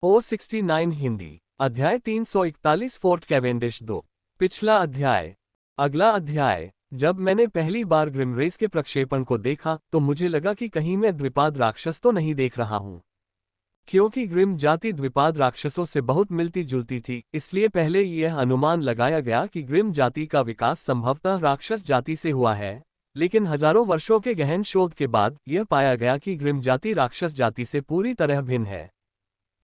O69 Hindi अध्याय 341 fort Cavendish 2। पिछला अध्याय। अगला अध्याय। जब मैंने पहली बार ग्रिम रेस के प्रक्षेपण को देखा तो मुझे लगा कि कहीं मैं द्विपाद राक्षस तो नहीं देख रहा हूं, क्योंकि ग्रिम जाति द्विपाद राक्षसों से बहुत मिलती जुलती थी। इसलिए पहले यह अनुमान लगाया गया कि ग्रिम जाति का विकास संभवतः राक्षस जाति से हुआ है, लेकिन हजारों वर्षों के गहन शोध के बाद यह पाया गया कि ग्रिम जाति राक्षस जाति से पूरी तरह भिन्न है।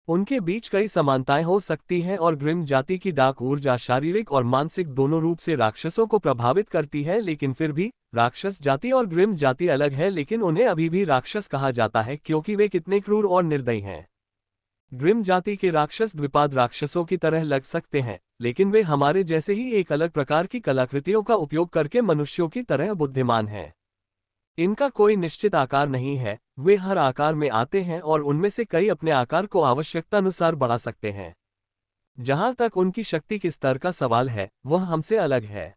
उनके बीच कई समानताएं हो सकती हैं और ग्रिम जाति की डार्क ऊर्जा शारीरिक और मानसिक दोनों रूप से राक्षसों को प्रभावित करती है, लेकिन फिर भी राक्षस जाति और ग्रिम जाति अलग है, लेकिन उन्हें अभी भी राक्षस कहा जाता है क्योंकि वे कितने क्रूर और निर्दयी हैं। ग्रिम जाति के राक्षस द्विपाद राक्षसों की तरह लग सकते हैं, लेकिन वे हमारे जैसे ही एक अलग प्रकार की कलाकृतियों का उपयोग करके मनुष्यों की तरह बुद्धिमान हैं। इनका कोई निश्चित आकार नहीं है, वे हर आकार में आते हैं और उनमें से कई अपने आकार को आवश्यकतानुसार बढ़ा सकते हैं। जहां तक उनकी शक्ति के स्तर का सवाल है, वह हमसे अलग है।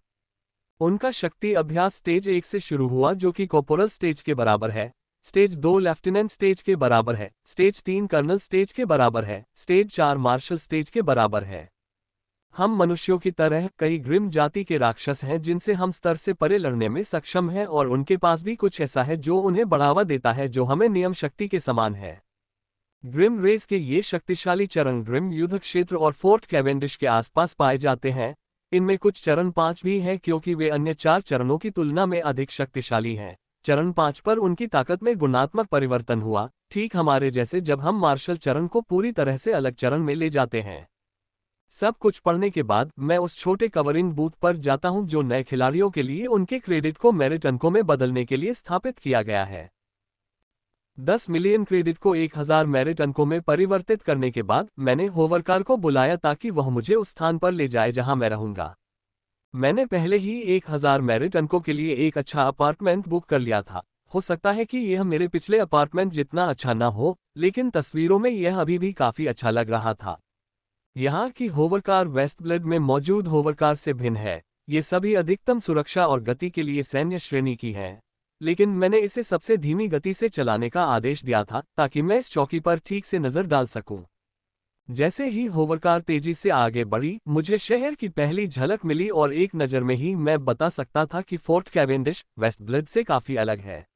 उनका शक्ति अभ्यास स्टेज 1 से शुरू हुआ, जो कि कॉर्पोरल स्टेज के बराबर है, स्टेज 2 लेफ्टिनेंट स्टेज के बराबर है, स्टेज 3 कर्नल स्टेज के बराबर है, स्टेज 4 मार्शल स्टेज के बराबर है। हम मनुष्यों की तरह कई ग्रिम जाति के राक्षस हैं जिनसे हम स्तर से परे लड़ने में सक्षम हैं, और उनके पास भी कुछ ऐसा है जो उन्हें बढ़ावा देता है जो हमें नियम शक्ति के समान है। ग्रिम रेस के ये शक्तिशाली चरण ग्रिम युद्ध क्षेत्र और फोर्ट कैवेंडिश के आसपास पाए जाते हैं। इनमें कुछ चरण 5 भी हैं क्योंकि वे अन्य 4 चरणों की तुलना में अधिक शक्तिशाली हैं। चरण 5 पर उनकी ताकत में गुणात्मक परिवर्तन हुआ, ठीक हमारे जैसे जब हम मार्शल चरण को पूरी तरह से अलग चरण में ले जाते हैं। सब कुछ पढ़ने के बाद मैं उस छोटे कवरिंग बूथ पर जाता हूं जो नए खिलाड़ियों के लिए उनके क्रेडिट को मेरिट अंकों में बदलने के लिए स्थापित किया गया है। 10 मिलियन क्रेडिट को 1000 मेरिट अंकों में परिवर्तित करने के बाद मैंने होवरकार को बुलाया ताकि वह मुझे उस स्थान पर ले जाए जहां मैं रहूंगा। मैंने पहले ही 1000 मेरिट अंकों के लिए एक अच्छा अपार्टमेंट बुक कर लिया था। हो सकता है कि यह मेरे पिछले अपार्टमेंट जितना अच्छा न हो, लेकिन तस्वीरों में यह अभी भी काफी अच्छा लग रहा था। यहाँ की होवरकार वेस्टब्लड में मौजूद होवरकार से भिन्न है। ये सभी अधिकतम सुरक्षा और गति के लिए सैन्य श्रेणी की हैं, लेकिन मैंने इसे सबसे धीमी गति से चलाने का आदेश दिया था ताकि मैं इस चौकी पर ठीक से नजर डाल सकूं। जैसे ही होवरकार तेजी से आगे बढ़ी, मुझे शहर की पहली झलक मिली और एक नज़र में ही मैं बता सकता था कि फोर्ट कैवेंडिश वेस्टब्लड से काफी अलग है।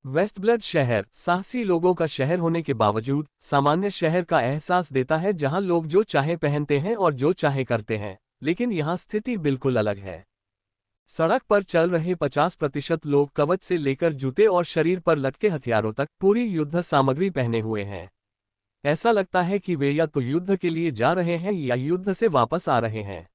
वेस्टब्लड शहर साहसी लोगों का शहर होने के बावजूद सामान्य शहर का एहसास देता है, जहां लोग जो चाहे पहनते हैं और जो चाहे करते हैं, लेकिन यहां स्थिति बिल्कुल अलग है। सड़क पर चल रहे 50% लोग कवच से लेकर जूते और शरीर पर लटके हथियारों तक पूरी युद्ध सामग्री पहने हुए हैं। ऐसा लगता है कि वे या तो युद्ध के लिए जा रहे हैं या युद्ध से वापस आ रहे हैं।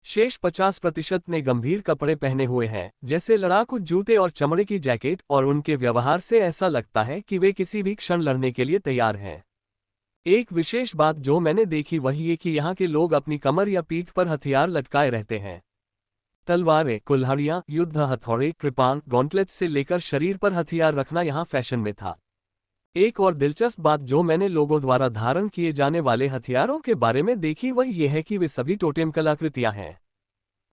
शेष 50% ने गंभीर कपड़े पहने हुए हैं, जैसे लड़ाकू जूते और चमड़े की जैकेट, और उनके व्यवहार से ऐसा लगता है कि वे किसी भी क्षण लड़ने के लिए तैयार हैं। एक विशेष बात जो मैंने देखी वह ये कि यहाँ के लोग अपनी कमर या पीठ पर हथियार लटकाए रहते हैं। तलवारें, कुल्हाड़ियां, युद्ध हथौड़े, कृपाण, गॉन्टलेट से लेकर शरीर पर हथियार रखना यहाँ फैशन में था। एक और दिलचस्प बात जो मैंने लोगों द्वारा धारण किए जाने वाले हथियारों के बारे में देखी वह यह है कि वे सभी टोटेम कलाकृतियां हैं।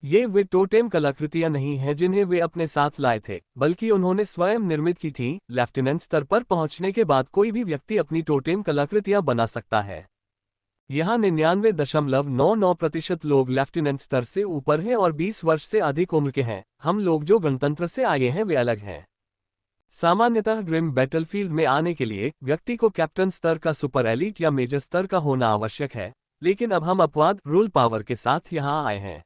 ये वे टोटेम कलाकृतियां नहीं हैं जिन्हें वे अपने साथ लाए थे, बल्कि उन्होंने स्वयं निर्मित की थीं। लेफ्टिनेंट स्तर पर पहुंचने के बाद कोई भी व्यक्ति अपनी टोटेम कलाकृतियां बना सकता है। यहाँ 99.99% लोग लेफ्टिनेंट स्तर से ऊपर हैं और 20 वर्ष से अधिक उम्र के हैं। हम लोग जो गणतंत्र से आए हैं वे अलग हैं। सामान्यतः ग्रिम बैटलफील्ड में आने के लिए व्यक्ति को कैप्टन स्तर का सुपर एलीट या मेजर स्तर का होना आवश्यक है, लेकिन अब हम अपवाद रूल पावर के साथ यहाँ आए हैं।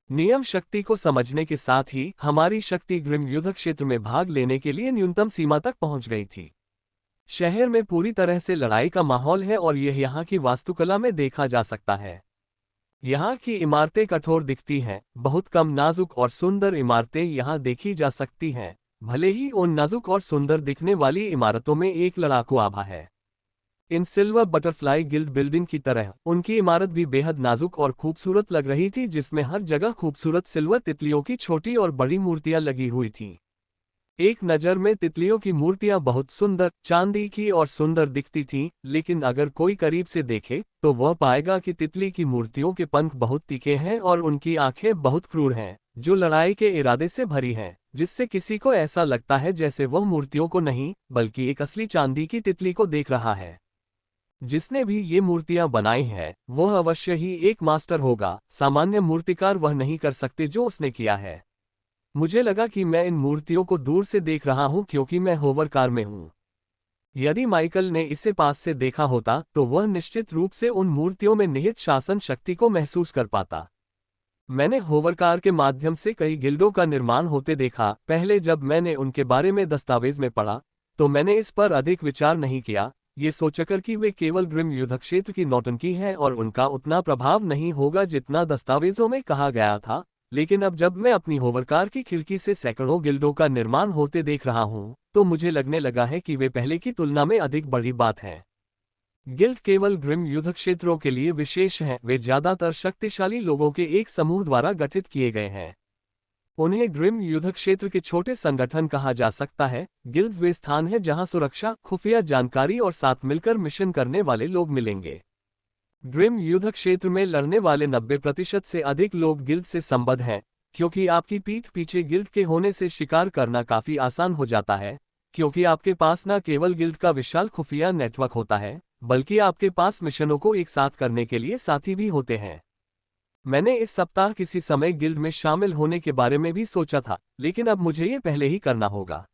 नियम शक्ति को समझने के साथ ही हमारी शक्ति ग्रिम युद्ध क्षेत्र में भाग लेने के लिए न्यूनतम सीमा तक पहुंच गई थी। शहर में पूरी तरह से लड़ाई का माहौल है और यह यहाँ की वास्तुकला में देखा जा सकता है। यहाँ की इमारतें कठोर दिखती हैं, बहुत कम नाजुक और सुंदर इमारतें यहाँ देखी जा सकती हैं। भले ही उन नाजुक और सुंदर दिखने वाली इमारतों में एक लड़ाकू आभा है। इन सिल्वर बटरफ्लाई गिल्ड बिल्डिंग की तरह उनकी इमारत भी बेहद नाजुक और खूबसूरत लग रही थी, जिसमें हर जगह खूबसूरत सिल्वर तितलियों की छोटी और बड़ी मूर्तियां लगी हुई थीं। एक नज़र में तितलियों की मूर्तियां बहुत सुंदर, चांदी की और सुंदर दिखती थीं, लेकिन अगर कोई करीब से देखे तो वह पाएगा कि तितली की मूर्तियों के पंख बहुत तीखे हैं और उनकी आंखें बहुत क्रूर हैं, जो लड़ाई के इरादे से भरी हैं, जिससे किसी को ऐसा लगता है जैसे वह मूर्तियों को नहीं बल्कि एक असली चांदी की तितली को देख रहा है। जिसने भी ये मूर्तियां बनाई हैं, वह अवश्य ही एक मास्टर होगा। सामान्य मूर्तिकार वह नहीं कर सकते जो उसने किया है। मुझे लगा कि मैं इन मूर्तियों को दूर से देख रहा हूं क्योंकि मैं होवर कार में हूं। यदि माइकल ने इसे पास से देखा होता तो वह निश्चित रूप से उन मूर्तियों में निहित शासन शक्ति को महसूस कर पाता। मैंने होवरकार के माध्यम से कई गिल्डों का निर्माण होते देखा। पहले जब मैंने उनके बारे में दस्तावेज में पढ़ा तो मैंने इस पर अधिक विचार नहीं किया, ये सोचकर कि वे केवल ग्रिम युद्धक्षेत्र की नौटंकी है और उनका उतना प्रभाव नहीं होगा जितना दस्तावेजों में कहा गया था। लेकिन अब जब मैं अपनी होवरकार की खिड़की से सैकड़ों गिल्डों का निर्माण होते देख रहा हूं, तो मुझे लगने लगा है कि वे पहले की तुलना में अधिक बड़ी बात है। गिल्ड केवल ग्रिम युद्ध क्षेत्रों के लिए विशेष हैं, वे ज्यादातर शक्तिशाली लोगों के एक समूह द्वारा गठित किए गए हैं। उन्हें ग्रिम युद्ध क्षेत्र के छोटे संगठन कहा जा सकता है। गिल्ड्स वे स्थान हैं जहां सुरक्षा, खुफिया जानकारी और साथ मिलकर मिशन करने वाले लोग मिलेंगे। ग्रिम युद्ध क्षेत्र में लड़ने वाले 90% से अधिक लोग गिल्ड से संबद्ध हैं, क्योंकि आपकी पीठ पीछे गिल्ड के होने से शिकार करना काफी आसान हो जाता है, क्योंकि आपके पास न केवल गिल्ड का विशाल खुफिया नेटवर्क होता है, बल्कि आपके पास मिशनों को एक साथ करने के लिए साथी भी होते हैं। मैंने इस सप्ताह किसी समय गिल्ड में शामिल होने के बारे में भी सोचा था, लेकिन अब मुझे ये पहले ही करना होगा।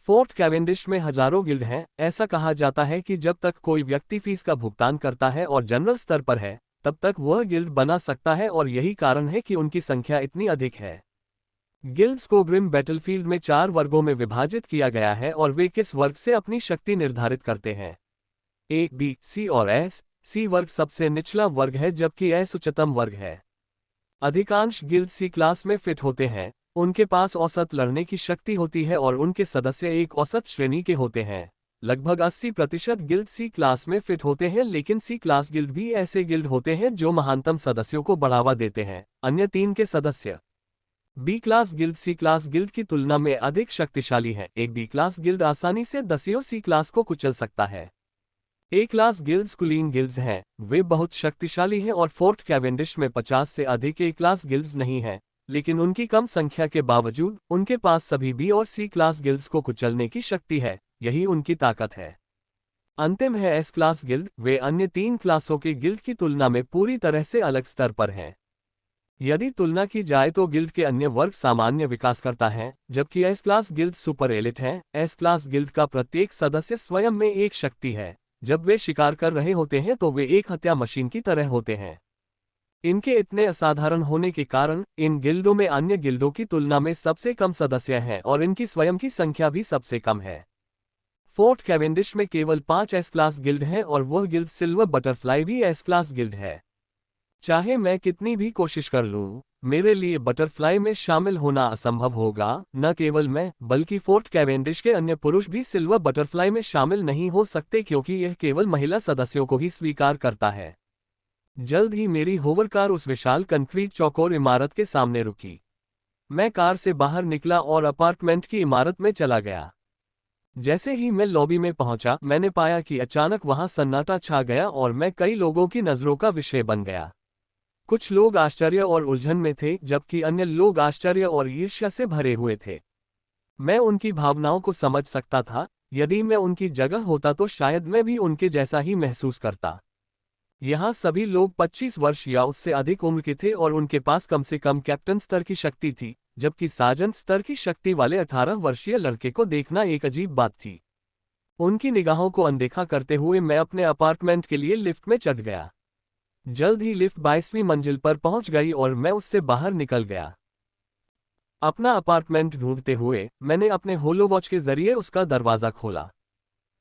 फोर्ट कैवेंडिश में हजारों गिल्ड हैं। ऐसा कहा जाता है कि जब तक कोई व्यक्ति फीस का भुगतान करता है और जनरल स्तर पर है, तब तक वह गिल्ड बना सकता है, और यही कारण है कि उनकी संख्या इतनी अधिक है। गिल्ड्स को ग्रिम बैटलफील्ड में 4 वर्गों में विभाजित किया गया है और वे किस वर्ग से अपनी शक्ति निर्धारित करते हैं। ए, बी, सी और एस। सी वर्ग सबसे निचला वर्ग है जबकि एस उच्चतम वर्ग है। अधिकांश गिल्ड सी क्लास में फिट होते हैं। उनके पास औसत लड़ने की शक्ति होती है और उनके सदस्य एक औसत श्रेणी के होते हैं। लगभग 80% गिल्ड सी क्लास में फिट होते हैं, लेकिन सी क्लास गिल्ड भी ऐसे गिल्ड होते हैं जो महानतम सदस्यों को बढ़ावा देते हैं। अन्य 3 के सदस्य बी क्लास गिल्ड सी क्लास गिल्ड की तुलना में अधिक शक्तिशाली है। एक बी क्लास गिल्ड आसानी से दसियों सी क्लास को कुचल सकता है। ए क्लास गिल्ड्स कुलीन गिल्ड्स हैं, वे बहुत शक्तिशाली हैं और फोर्ट कैवेंडिश में 50 से अधिक ए क्लास गिल्ड्स नहीं हैं, लेकिन उनकी कम संख्या के बावजूद उनके पास सभी बी और सी क्लास गिल्ड्स को कुचलने की शक्ति है। यही उनकी ताकत है। अंतिम है एस क्लास गिल्ड। वे अन्य 3 क्लासों के गिल्ड की तुलना में पूरी तरह से अलग स्तर पर हैं। यदि तुलना की जाए तो गिल्ड के अन्य वर्ग सामान्य विकास करता है, जबकि S class guild super elite हैं। एस क्लास गिल्ड का प्रत्येक सदस्य स्वयं में एक शक्ति है। जब वे शिकार कर रहे होते हैं तो वे एक हत्या मशीन की तरह होते हैं। इनके इतने असाधारण होने के कारण इन गिल्डों में अन्य गिल्डों की तुलना में सबसे कम सदस्य हैं और इनकी स्वयं की संख्या भी सबसे कम है। फोर्ट कैवेंडिश में केवल 5 एस क्लास गिल्ड हैं और वह गिल्ड सिल्वर बटरफ्लाई भी एस क्लास गिल्ड है। चाहे मैं कितनी भी कोशिश कर लूं, मेरे लिए बटरफ्लाई में शामिल होना असंभव होगा। न केवल मैं, बल्कि फोर्ट कैवेंडिश के अन्य पुरुष भी सिल्वर बटरफ्लाई में शामिल नहीं हो सकते, क्योंकि यह केवल महिला सदस्यों को ही स्वीकार करता है। जल्द ही मेरी होवर कार उस विशाल कंक्रीट चौकोर इमारत के सामने रुकी। मैं कार से बाहर निकला और अपार्टमेंट की इमारत में चला गया। जैसे ही मैं लॉबी में पहुंचा, मैंने पाया कि अचानक वहां सन्नाटा छा गया और मैं कई लोगों की नजरों का विषय बन गया। कुछ लोग आश्चर्य और उलझन में थे, जबकि अन्य लोग आश्चर्य और ईर्ष्या से भरे हुए थे। मैं उनकी भावनाओं को समझ सकता था। यदि मैं उनकी जगह होता तो शायद मैं भी उनके जैसा ही महसूस करता। यहाँ सभी लोग 25 वर्ष या उससे अधिक उम्र के थे और उनके पास कम से कम कैप्टन स्तर की शक्ति थी, जबकि सार्जेंट स्तर की शक्ति वाले 18 वर्षीय लड़के को देखना एक अजीब बात थी। उनकी निगाहों को अनदेखा करते हुए मैं अपने अपार्टमेंट के लिए लिफ्ट में चढ़ गया। जल्द ही लिफ्ट 22वीं मंजिल पर पहुंच गई और मैं उससे बाहर निकल गया। अपना अपार्टमेंट ढूंढते हुए मैंने अपने होलोवॉच के जरिए उसका दरवाजा खोला।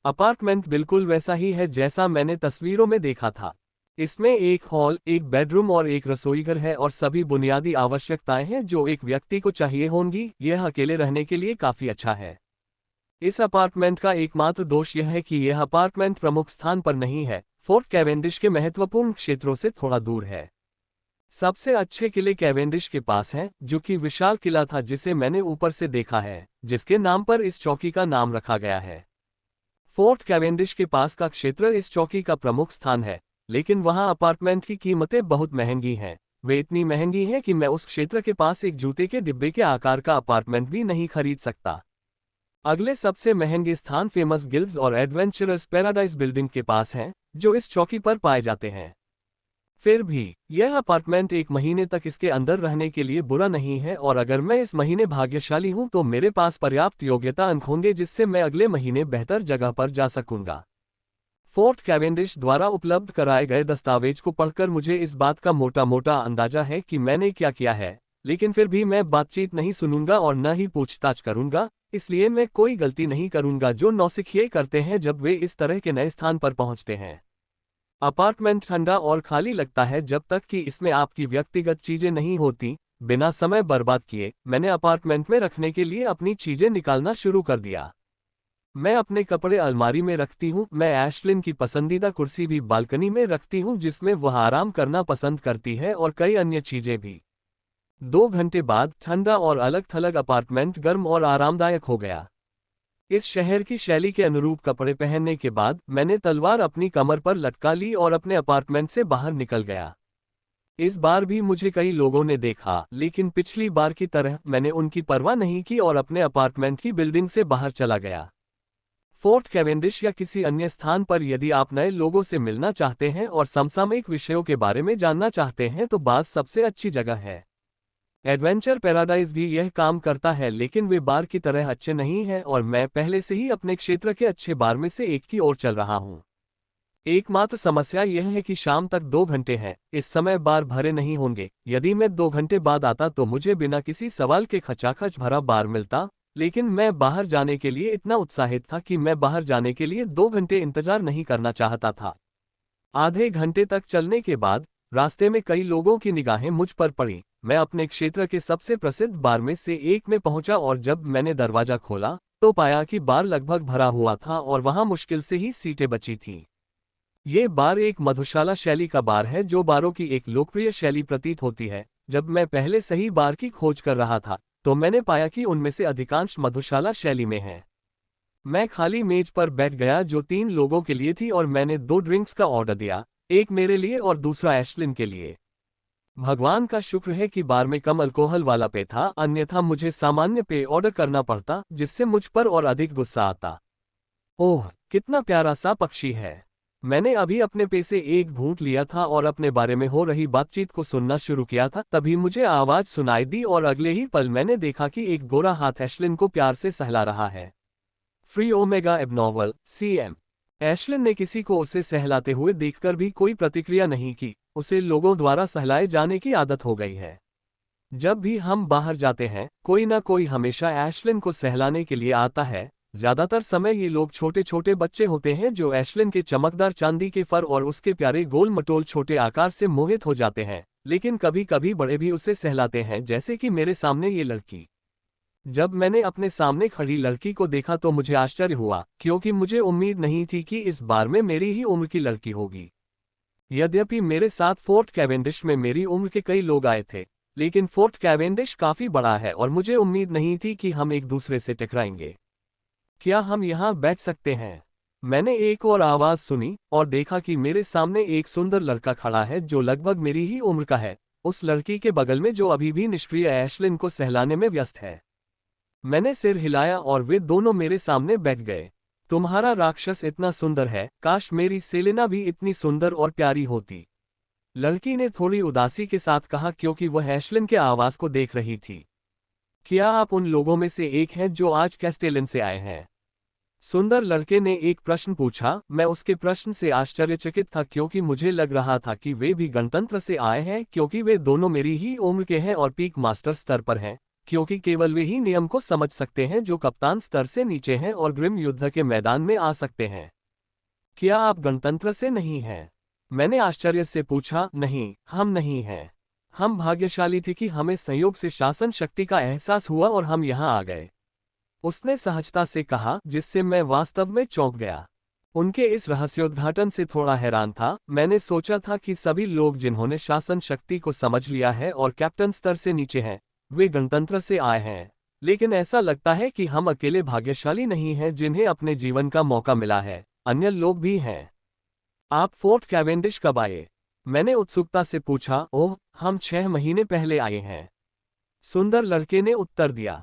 अपार्टमेंट बिल्कुल वैसा ही है जैसा मैंने तस्वीरों में देखा था। इसमें एक हॉल, एक बेडरूम और एक रसोईघर है और सभी बुनियादी आवश्यकताएं हैं जो एक व्यक्ति को चाहिए होंगी। यह अकेले रहने के लिए काफी अच्छा है। इस अपार्टमेंट का एकमात्र दोष यह है कि यह अपार्टमेंट प्रमुख स्थान पर नहीं है, फोर्ट कैवेंडिश के महत्वपूर्ण क्षेत्रों से थोड़ा दूर है। सबसे अच्छे किले कैवेंडिश के पास हैं, जो कि विशाल किला था जिसे मैंने ऊपर से देखा है, जिसके नाम पर इस चौकी का नाम रखा गया है। फोर्ट कैवेंडिश के पास का क्षेत्र इस चौकी का प्रमुख स्थान है, लेकिन वहां अपार्टमेंट की कीमतें बहुत महंगी हैं। वे इतनी महंगी हैं कि मैं उस क्षेत्र के पास एक जूते के डिब्बे के आकार का अपार्टमेंट भी नहीं खरीद सकता। अगले सबसे महंगे स्थान फेमस गिल्ड्स और एडवेंचरर्स पैराडाइज बिल्डिंग के पास हैं, जो इस चौकी पर पाए जाते हैं। फिर भी यह अपार्टमेंट 1 महीने तक इसके अंदर रहने के लिए बुरा नहीं है, और अगर मैं इस महीने भाग्यशाली हूं तो मेरे पास पर्याप्त योग्यता अंक होंगे जिससे मैं अगले महीने बेहतर जगह पर जा सकूंगा। फोर्ट कैवेंडिश द्वारा उपलब्ध कराए गए दस्तावेज को पढ़कर मुझे इस बात का मोटा मोटा अंदाजा है कि मैंने क्या किया है, लेकिन फिर भी मैं बातचीत नहीं सुनूंगा और न ही पूछताछ करूंगा, इसलिए मैं कोई गलती नहीं करूंगा जो नौसिखिए करते हैं जब वे इस तरह के नए स्थान पर पहुंचते हैं। अपार्टमेंट ठंडा और खाली लगता है जब तक कि इसमें आपकी व्यक्तिगत चीजें नहीं होती। बिना समय बर्बाद किए मैंने अपार्टमेंट में रखने के लिए अपनी चीजें निकालना शुरू कर दिया। मैं अपने कपड़े अलमारी में रखती हूँ, मैं एशलिन की पसंदीदा कुर्सी भी बालकनी में रखती हूँ जिसमें वह आराम करना पसंद करती है, और कई अन्य चीजें भी। 2 घंटे बाद ठंडा और अलग थलग अपार्टमेंट गर्म और आरामदायक हो गया। इस शहर की शैली के अनुरूप कपड़े पहनने के बाद मैंने तलवार अपनी कमर पर लटका ली और अपने अपार्टमेंट से बाहर निकल गया। इस बार भी मुझे कई लोगों ने देखा, लेकिन पिछली बार की तरह मैंने उनकी परवाह नहीं की और अपने अपार्टमेंट की बिल्डिंग से बाहर चला गया। फोर्ट कैवेंडिश या किसी अन्य स्थान पर यदि आप नए लोगों से मिलना चाहते हैं और समसामयिक विषयों के बारे में जानना चाहते हैं तो बास सबसे अच्छी जगह है। एडवेंचर पैराडाइज भी यह काम करता है, लेकिन वे बार की तरह अच्छे नहीं हैं और मैं पहले से ही अपने क्षेत्र के अच्छे बार में से एक की ओर चल रहा हूं। एकमात्र समस्या यह है कि शाम तक 2 घंटे हैं, इस समय बार भरे नहीं होंगे। यदि मैं 2 घंटे बाद आता तो मुझे बिना किसी सवाल के खचाखच भरा बार मिलता, लेकिन मैं बाहर जाने के लिए इतना उत्साहित था कि मैं बाहर जाने के लिए 2 घंटे इंतजार नहीं करना चाहता था। आधे घंटे तक चलने के बाद रास्ते में कई लोगों की निगाहें मुझ पर पड़ी। मैं अपने क्षेत्र के सबसे प्रसिद्ध बार में से एक में पहुंचा और जब मैंने दरवाजा खोला तो पाया कि बार लगभग भरा हुआ था और वहां मुश्किल से ही सीटें बची थीं। ये बार एक मधुशाला शैली का बार है जो बारों की एक लोकप्रिय शैली प्रतीत होती है। जब मैं पहले सही बार की खोज कर रहा था तो मैंने पाया कि उनमें से अधिकांश मधुशाला शैली में हैं। मैं खाली मेज पर बैठ गया जो 3 लोगों के लिए थी और मैंने 2 ड्रिंक्स का ऑर्डर दिया, एक मेरे लिए और दूसरा एशलिन के लिए। भगवान का शुक्र है कि बार में कम अल्कोहल वाला पेय था, अन्यथा मुझे सामान्य पेय ऑर्डर करना पड़ता जिससे मुझ पर और अधिक गुस्सा आता। ओह, कितना प्यारा सा पक्षी है। मैंने अभी अपने पेय से एक घूंट लिया था और अपने बारे में हो रही बातचीत को सुनना शुरू किया था, तभी मुझे आवाज सुनाई दी और अगले ही पल मैंने देखा कि एक गोरा हाथ एशलिन को प्यार से सहला रहा है। Free omega abnormal CM। Ashlin ने किसी को उसे सहलाते हुए देखकर भी कोई प्रतिक्रिया नहीं की। उसे लोगों द्वारा सहलाए जाने की आदत हो गई है। जब भी हम बाहर जाते हैं कोई ना कोई हमेशा एशलिन को सहलाने के लिए आता है। ज्यादातर समय ये लोग छोटे छोटे बच्चे होते हैं जो एशलिन के चमकदार चांदी के फर और उसके प्यारे गोल मटोल छोटे आकार से मोहित हो जाते हैं, लेकिन कभी कभी बड़े भी उसे सहलाते हैं, जैसे कि मेरे सामने ये लड़की। जब मैंने अपने सामने खड़ी लड़की को देखा तो मुझे आश्चर्य हुआ, क्योंकि मुझे उम्मीद नहीं थी कि इस बार में मेरी ही उम्र की लड़की होगी। यद्यपि मेरे साथ फोर्ट कैवेंडिश में मेरी उम्र के कई लोग आए थे, लेकिन फोर्ट कैवेंडिश काफी बड़ा है और मुझे उम्मीद नहीं थी कि हम एक दूसरे से टकराएंगे। क्या हम यहाँ बैठ सकते हैं? मैंने एक और आवाज सुनी और देखा कि मेरे सामने एक सुंदर लड़का खड़ा है जो लगभग मेरी ही उम्र का है, उस लड़की के बगल में जो अभी भी निष्क्रिय एशलिन को सहलाने में व्यस्त है। मैंने सिर हिलाया और वे दोनों मेरे सामने बैठ गए। तुम्हारा राक्षस इतना सुंदर है, काश मेरी सेलेना भी इतनी सुंदर और प्यारी होती, लड़की ने थोड़ी उदासी के साथ कहा, क्योंकि वह एशलिन के आवाज को देख रही थी। क्या आप उन लोगों में से एक हैं जो आज कैस्टेलिन से आए हैं? सुंदर लड़के ने एक प्रश्न पूछा। मैं उसके प्रश्न से आश्चर्यचकित था, क्योंकि मुझे लग रहा था कि वे भी गणतंत्र से आए हैं, क्योंकि वे दोनों मेरी ही उम्र के हैं और पीक मास्टर स्तर पर हैं, क्योंकि केवल वे ही नियम को समझ सकते हैं जो कप्तान स्तर से नीचे हैं और ग्रिम युद्ध के मैदान में आ सकते हैं। क्या आप गणतंत्र से नहीं हैं? मैंने आश्चर्य से पूछा। नहीं, हम नहीं हैं। हम भाग्यशाली थे कि हमें संयोग से शासन शक्ति का एहसास हुआ और हम यहाँ आ गए, उसने सहजता से कहा, जिससे मैं वास्तव में चौंक गया। उनके इस रहस्योद्घाटन से थोड़ा हैरान था। मैंने सोचा था कि सभी लोग जिन्होंने शासन शक्ति को समझ लिया है और कैप्टन स्तर से नीचे हैं, वे गणतंत्र से आए हैं, लेकिन ऐसा लगता है कि हम अकेले भाग्यशाली नहीं हैं जिन्हें अपने जीवन का मौका मिला है, अन्य लोग भी हैं। आप फोर्ट कैवेंडिश कब आए? मैंने उत्सुकता से पूछा। ओह, हम 6 महीने पहले आए हैं, सुंदर लड़के ने उत्तर दिया।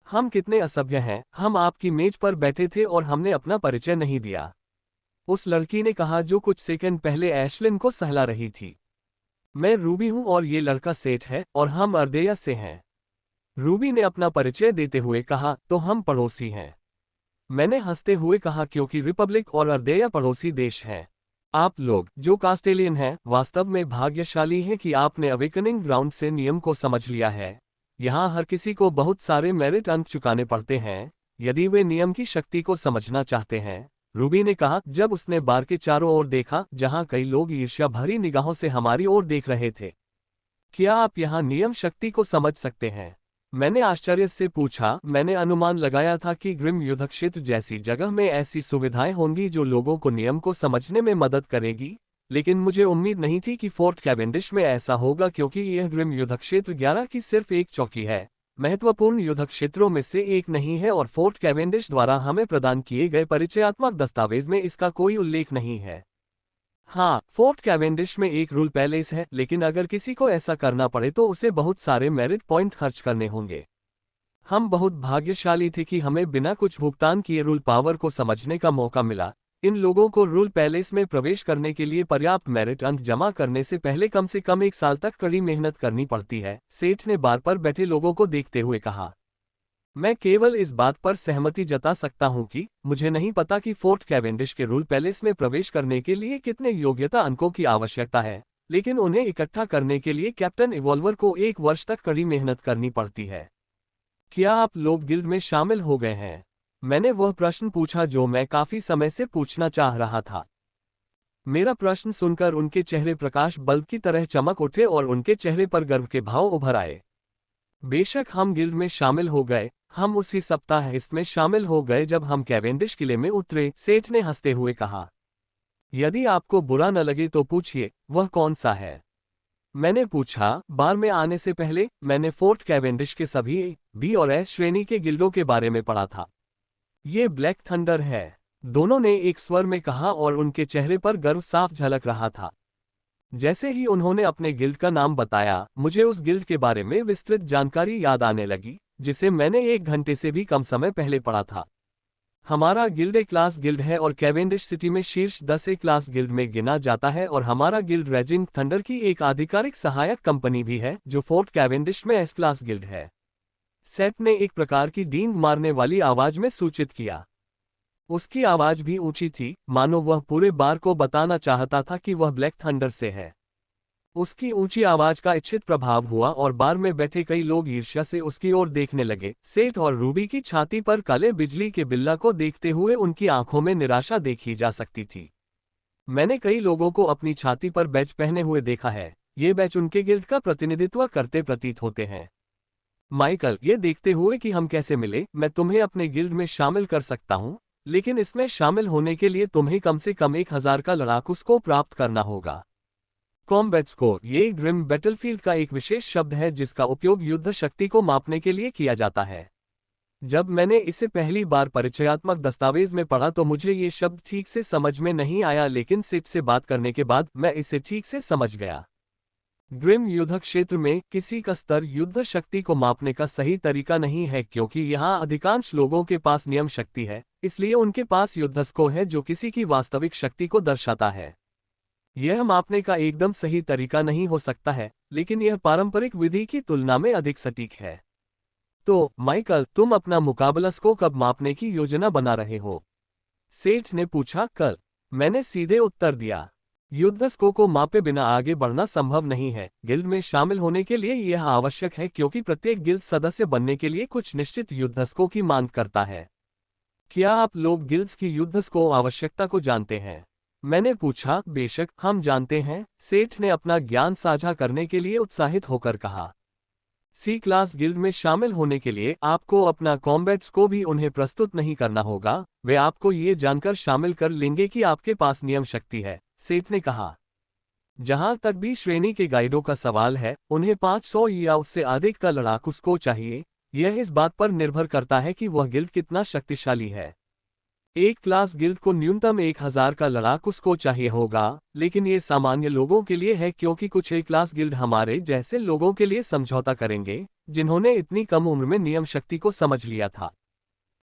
हम कितने असभ्य हैं, हम आपकी मेज पर बैठे थे और हमने अपना परिचय नहीं दिया। उस लड़की ने कहा जो कुछ सेकंड पहले एशलिन को सहला रही थी। मैं रूबी हूं और ये लड़का सेठ है और हम अर्देया से हैं। रूबी ने अपना परिचय देते हुए कहा, तो हम पड़ोसी हैं। मैंने हंसते हुए कहा, क्योंकि रिपब्लिक और अर्देया पड़ोसी देश हैं। आप लोग जो कास्टेलियन हैं वास्तव में भाग्यशाली हैं कि आपने अवेकनिंग ग्राउंड से नियम को समझ लिया है। यहाँ हर किसी को बहुत सारे मेरिट अंक चुकाने पड़ते हैं यदि वे नियम की शक्ति को समझना चाहते हैं, रूबी ने कहा जब उसने बार के चारों ओर देखा जहां कई लोग ईर्ष्या भरी निगाहों से हमारी ओर देख रहे थे। क्या आप यहाँ नियम शक्ति को समझ सकते हैं? मैंने आश्चर्य से पूछा। मैंने अनुमान लगाया था कि ग्रिम युद्ध क्षेत्र जैसी जगह में ऐसी सुविधाएं होंगी जो लोगों को नियम को समझने में मदद करेगी, लेकिन मुझे उम्मीद नहीं थी कि फोर्ट कैवेंडिश में ऐसा होगा, क्योंकि यह ग्रिम युद्ध क्षेत्र 11 की सिर्फ एक चौकी है, महत्वपूर्ण युद्ध क्षेत्रों में से एक नहीं है और फोर्ट कैवेंडिश द्वारा हमें प्रदान किए गए परिचयात्मक दस्तावेज में इसका कोई उल्लेख नहीं है। हाँ, फोर्ट कैवेंडिश में एक रूल पैलेस है, लेकिन अगर किसी को ऐसा करना पड़े तो उसे बहुत सारे मेरिट पॉइंट खर्च करने होंगे। हम बहुत भाग्यशाली थे कि हमें बिना कुछ भुगतान किए रूल पावर को समझने का मौका मिला। इन लोगों को रूल पैलेस में प्रवेश करने के लिए पर्याप्त मेरिट अंक जमा करने से पहले कम से कम 1 साल तक कड़ी मेहनत करनी पड़ती है, सेठ ने बार पर बैठे लोगों को देखते हुए कहा। मैं केवल इस बात पर सहमति जता सकता हूं कि मुझे नहीं पता कि फोर्ट कैवेंडिश के रूल पैलेस में प्रवेश करने के लिए कितने योग्यता अंकों की आवश्यकता है, लेकिन उन्हें इकट्ठा करने के लिए कैप्टन इवॉल्वर को 1 वर्ष तक कड़ी मेहनत करनी पड़ती है। क्या आप लोग गिल्ड में शामिल हो गए हैं? मैंने वह प्रश्न पूछा जो मैं काफी समय से पूछना चाह रहा था। मेरा प्रश्न सुनकर उनके चेहरे प्रकाश बल्ब की तरह चमक उठे और उनके चेहरे पर गर्व के भाव उभर आए। बेशक हम गिल्ड में शामिल हो गए। हम उसी सप्ताह इसमें शामिल हो गए जब हम कैवेंडिश किले में उतरे, सेठ ने हंसते हुए कहा। यदि आपको बुरा न लगे तो पूछिए, वह कौन सा है? मैंने पूछा। बार में आने से पहले मैंने फोर्ट कैवेंडिश के सभी ए, बी और एस श्रेणी के गिल्डों के बारे में पढ़ा था। ये ब्लैक थंडर है, दोनों ने एक स्वर में कहा और उनके चेहरे पर गर्व साफ झलक रहा था। जैसे ही उन्होंने अपने गिल्ड का नाम बताया, मुझे उस गिल्ड के बारे में विस्तृत जानकारी याद आने लगी जिसे मैंने 1 घंटे से भी कम समय पहले पढ़ा था। हमारा गिल्ड ए क्लास गिल्ड है और कैवेंडिश सिटी में शीर्ष 10 ए क्लास गिल्ड में गिना जाता है और हमारा गिल्ड रेजिंग थंडर की एक आधिकारिक सहायक कंपनी भी है जो फोर्ट कैवेंडिश में एस क्लास गिल्ड है, सेठ ने एक प्रकार की डींग मारने वाली आवाज में सूचित किया। उसकी आवाज भी ऊंची थी, मानो वह पूरे बार को बताना चाहता था कि वह ब्लैक थंडर से है। उसकी ऊंची आवाज का इच्छित प्रभाव हुआ और बार में बैठे कई लोग ईर्ष्या से उसकी ओर देखने लगे। सेठ और रूबी की छाती पर काले बिजली के बिल्ला को देखते हुए उनकी आंखों में निराशा देखी जा सकती थी। मैंने कई लोगों को अपनी छाती पर बैच पहने हुए देखा है। ये बैच उनके गिल्ड का प्रतिनिधित्व करते प्रतीत होते हैं। माइकल, ये देखते हुए कि हम कैसे मिले, मैं तुम्हें अपने गिल्ड में शामिल कर सकता हूं, लेकिन इसमें शामिल होने के लिए तुम्हें कम से कम 1000 का लड़ाकू स्कोर प्राप्त करना होगा। कॉम्बैट स्कोर, ये ग्रिम बैटलफील्ड का एक विशेष शब्द है जिसका उपयोग युद्ध शक्ति को मापने के लिए किया जाता है। जब मैंने इसे पहली बार परिचयात्मक दस्तावेज में पढ़ा तो मुझे ये शब्द ठीक से समझ में नहीं आया, लेकिन सेठ से बात करने के बाद मैं इसे ठीक से समझ गया। ग्रिम युद्ध क्षेत्र में किसी का स्तर युद्ध शक्ति को मापने का सही तरीका नहीं है, क्योंकि यहाँ अधिकांश लोगों के पास नियम शक्ति है, इसलिए उनके पास युद्ध स्कोर है जो किसी की वास्तविक शक्ति को दर्शाता है। यह मापने का एकदम सही तरीका नहीं हो सकता है, लेकिन यह पारंपरिक विधि की तुलना में अधिक सटीक है। तो माइकल, तुम अपना मुकाबला स्कोर कब मापने की योजना बना रहे हो? सेठ ने पूछा। कल, मैंने सीधे उत्तर दिया। युद्ध स्कोर को मापे बिना आगे बढ़ना संभव नहीं है। गिल्ड में शामिल होने के लिए यह आवश्यक है, क्योंकि प्रत्येक गिल्ड सदस्य बनने के लिए कुछ निश्चित युद्ध स्कोर की मांग करता है। क्या आप लोग गिल्ड्स की युद्ध स्कोर आवश्यकता को जानते हैं? मैंने पूछा। बेशक, हम जानते हैं, सेठ ने अपना ज्ञान साझा करने के लिए उत्साहित होकर कहा। सी क्लास गिल्ड में शामिल होने के लिए आपको अपना कॉम्बैट्स को भी उन्हें प्रस्तुत नहीं करना होगा। वे आपको ये जानकर शामिल कर लेंगे कि आपके पास नियम शक्ति है, सेठ ने कहा। जहां तक भी श्रेणी के गाइडों का सवाल है, उन्हें 500 या उससे अधिक का लड़ाकू स्कोर चाहिए। यह इस बात पर निर्भर करता है कि वह गिल्ड कितना शक्तिशाली है। एक क्लास गिल्ड को न्यूनतम 1000 का लड़ाकू स्कोर चाहिए होगा, लेकिन ये सामान्य लोगों के लिए है, क्योंकि कुछ एक क्लास गिल्ड हमारे जैसे लोगों के लिए समझौता करेंगे जिन्होंने इतनी कम उम्र में नियम शक्ति को समझ लिया था।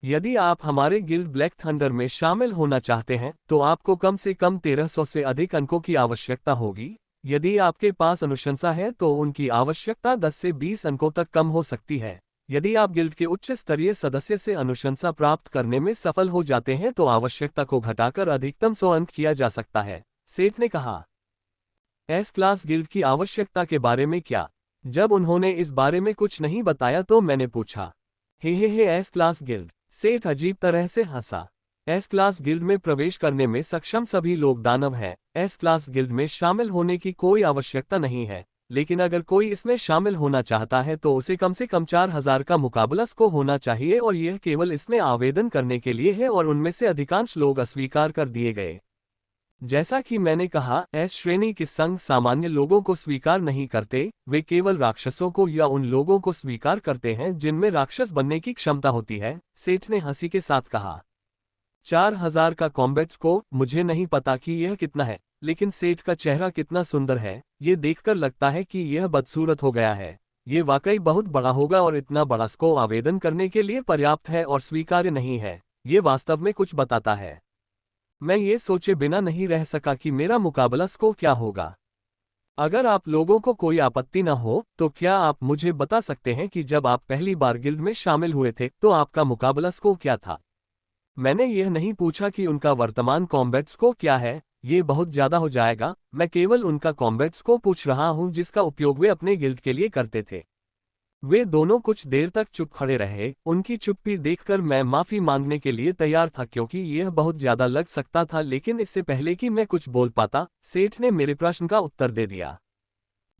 यदि आप हमारे गिल्ड ब्लैक थंडर में शामिल होना चाहते हैं तो आपको कम से कम 1300 से अधिक अंकों की आवश्यकता होगी। यदि आपके पास अनुशंसा है तो उनकी आवश्यकता 10 से 20 अंकों तक कम हो सकती है। यदि आप गिल्ड के उच्च स्तरीय सदस्य से अनुशंसा प्राप्त करने में सफल हो जाते हैं तो आवश्यकता को घटाकर अधिकतम 100 अंक किया जा सकता है, सेठ ने कहा। एस क्लास गिल्ड की आवश्यकता के बारे में क्या? जब उन्होंने इस बारे में कुछ नहीं बताया तो मैंने पूछा, हे एस क्लास गिल्ड? सेठ अजीब तरह से हंसा। एस क्लास गिल्ड में प्रवेश करने में सक्षम सभी लोग दानव हैं। एस क्लास गिल्ड में शामिल होने की कोई आवश्यकता नहीं है, लेकिन अगर कोई इसमें शामिल होना चाहता है तो उसे कम से कम 4000 का मुकाबला स्कोर होना चाहिए और यह केवल इसमें आवेदन करने के लिए है और उनमें से अधिकांश लोग अस्वीकार कर दिए गए। जैसा कि मैंने कहा, एस श्रेणी के संघ सामान्य लोगों को स्वीकार नहीं करते, वे केवल राक्षसों को या उन लोगों को स्वीकार करते हैं जिनमें राक्षस बनने की क्षमता होती है, सेठ ने हंसी के साथ कहा। 4000 का कॉम्बैट स्कोर? मुझे नहीं पता कि यह कितना है, लेकिन सेठ का चेहरा कितना सुंदर है, ये देखकर लगता है कि यह बदसूरत हो गया है। ये वाकई बहुत बड़ा होगा और इतना बड़ा स्कोर आवेदन करने के लिए पर्याप्त है और स्वीकार्य नहीं है। ये वास्तव में कुछ बताता है। मैं ये सोचे बिना नहीं रह सका कि मेरा मुकाबला स्कोर क्या होगा। अगर आप लोगों को कोई आपत्ति न हो तो क्या आप मुझे बता सकते हैं कि जब आप पहली बार गिल्ड में शामिल हुए थे तो आपका मुकाबला स्कोर क्या था? मैंने यह नहीं पूछा कि उनका वर्तमान कॉम्बैट स्कोर क्या है, ये बहुत ज्यादा हो जाएगा। मैं केवल उनका कॉम्बैट स्कोर पूछ रहा हूं जिसका उपयोग वे अपने गिल्ड के लिए करते थे। वे दोनों कुछ देर तक चुप खड़े रहे। उनकी चुप्पी देखकर मैं माफी मांगने के लिए तैयार था क्योंकि यह बहुत ज्यादा लग सकता था, लेकिन इससे पहले कि मैं कुछ बोल पाता, सेठ ने मेरे प्रश्न का उत्तर दे दिया।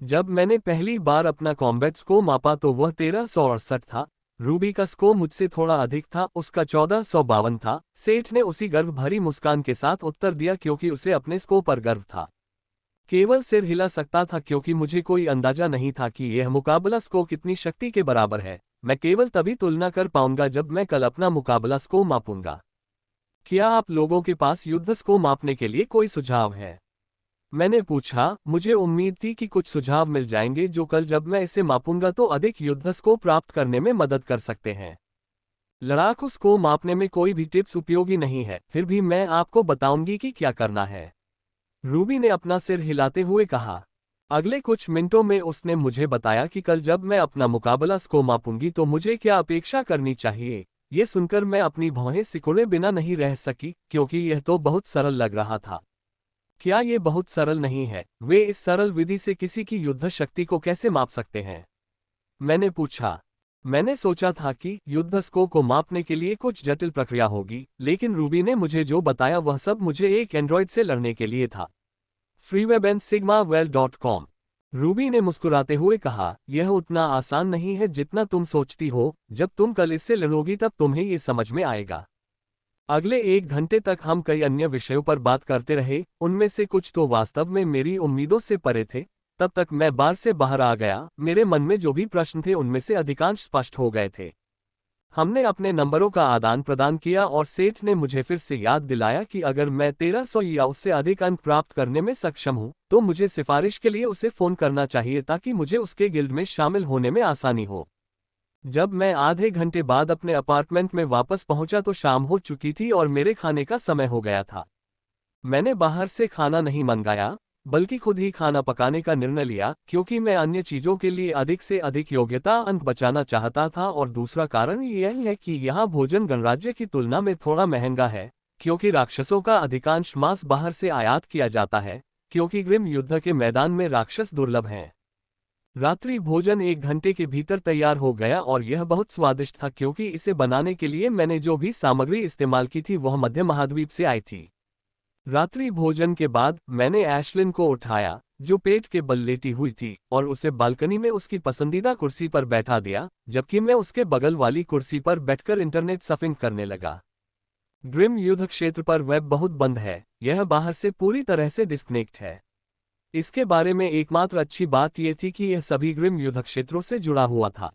जब मैंने पहली बार अपना कॉम्बैट स्कोर मापा तो वह 1368 था। रूबी का स्कोर मुझसे थोड़ा अधिक था, उसका 1452 था। सेठ ने उसी गर्व भरी मुस्कान के साथ उत्तर दिया क्योंकि उसे अपने स्कोर पर गर्व था। केवल सिर हिला सकता था क्योंकि मुझे कोई अंदाजा नहीं था कि यह मुकाबला स्कोर कितनी शक्ति के बराबर है। मैं केवल तभी तुलना कर पाऊंगा जब मैं कल अपना मुकाबला स्कोर मापूंगा। क्या आप लोगों के पास युद्ध स्कोर मापने के लिए कोई सुझाव है? मैंने पूछा। मुझे उम्मीद थी कि कुछ सुझाव मिल जाएंगे जो कल जब मैं इसे मापूंगा तो अधिक युद्ध स्कोर प्राप्त करने में मदद कर सकते हैं। लड़ाकू स्कोर मापने में कोई भी टिप्स उपयोगी नहीं है, फिर भी मैं आपको बताऊंगी कि क्या करना है, रूबी ने अपना सिर हिलाते हुए कहा। अगले कुछ मिनटों में उसने मुझे बताया कि कल जब मैं अपना मुकाबला स्कोर मापूंगी तो मुझे क्या अपेक्षा करनी चाहिए। ये सुनकर मैं अपनी भौहें सिकोड़े बिना नहीं रह सकी क्योंकि यह तो बहुत सरल लग रहा था। क्या ये बहुत सरल नहीं है? वे इस सरल विधि से किसी की युद्ध शक्ति को कैसे माप सकते हैं? मैंने पूछा। मैंने सोचा था कि युद्ध स्कोर को मापने के लिए कुछ जटिल प्रक्रिया होगी, लेकिन रूबी ने मुझे जो बताया वह सब मुझे एक एंड्रॉयड से लड़ने के लिए था। freewebandsigmawell.com। रूबी ने मुस्कुराते हुए कहा, यह उतना आसान नहीं है जितना तुम सोचती हो। जब तुम कल इससे लड़ोगी तब तुम्हें ये समझ में आएगा। अगले 1 घंटे तक हम कई अन्य विषयों पर बात करते रहे, उनमें से कुछ तो वास्तव में मेरी उम्मीदों से परे थे। तब तक मैं बार से बाहर आ गया। मेरे मन में जो भी प्रश्न थे उनमें से अधिकांश स्पष्ट हो गए थे। हमने अपने नंबरों का आदान प्रदान किया और सेठ ने मुझे फिर से याद दिलाया कि अगर मैं 1300 या उससे अधिक अंक प्राप्त करने में सक्षम हूं तो मुझे सिफारिश के लिए उसे फोन करना चाहिए ताकि मुझे उसके गिल्ड में शामिल होने में आसानी हो। जब मैं आधे घंटे बाद अपने अपार्टमेंट में वापस पहुंचा तो शाम हो चुकी थी और मेरे खाने का समय हो गया था। मैंने बाहर से खाना नहीं मंगाया, बल्कि खुद ही खाना पकाने का निर्णय लिया क्योंकि मैं अन्य चीजों के लिए अधिक से अधिक योग्यता अंक बचाना चाहता था और दूसरा कारण यह है कि यहाँ भोजन गणराज्य की तुलना में थोड़ा महंगा है क्योंकि राक्षसों का अधिकांश मांस बाहर से आयात किया जाता है क्योंकि ग्रिम युद्ध के मैदान में राक्षस दुर्लभ हैं। रात्रि भोजन 1 घंटे के भीतर तैयार हो गया और यह बहुत स्वादिष्ट था क्योंकि इसे बनाने के लिए मैंने जो भी सामग्री इस्तेमाल की थी वह मध्य महाद्वीप से आई थी। रात्रि भोजन के बाद मैंने एशलिन को उठाया जो पेट के बल लेटी हुई थी और उसे बालकनी में उसकी पसंदीदा कुर्सी पर बैठा दिया जबकि मैं उसके बगल वाली कुर्सी पर बैठकर इंटरनेट सर्फिंग करने लगा। ग्रिम युद्ध क्षेत्र पर वेब बहुत बंद है, यह बाहर से पूरी तरह से डिस्कनेक्ट है। इसके बारे में एकमात्र अच्छी बात यह थी कि यह सभी ग्रिम युद्ध क्षेत्रों से जुड़ा हुआ था।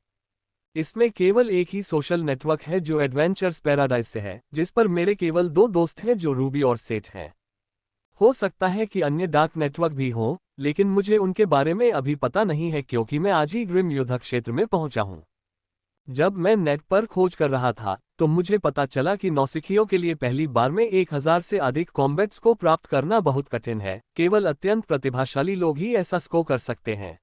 इसमें केवल एक ही सोशल नेटवर्क है जो एडवेंचर्स पैराडाइज से है, जिस पर मेरे केवल 2 दोस्त हैं जो रूबी और सेठ हैं। हो सकता है कि अन्य डार्क नेटवर्क भी हों, लेकिन मुझे उनके बारे में अभी पता नहीं है क्योंकि मैं आज ही ग्रिम युद्ध क्षेत्र में पहुंचा हूं। जब मैं नेट पर खोज कर रहा था तो मुझे पता चला कि नौसिखियों के लिए पहली बार में 1000 से अधिक कॉम्बैट्स को प्राप्त करना बहुत कठिन है। केवल अत्यंत प्रतिभाशाली लोग ही ऐसा स्कोर कर सकते हैं।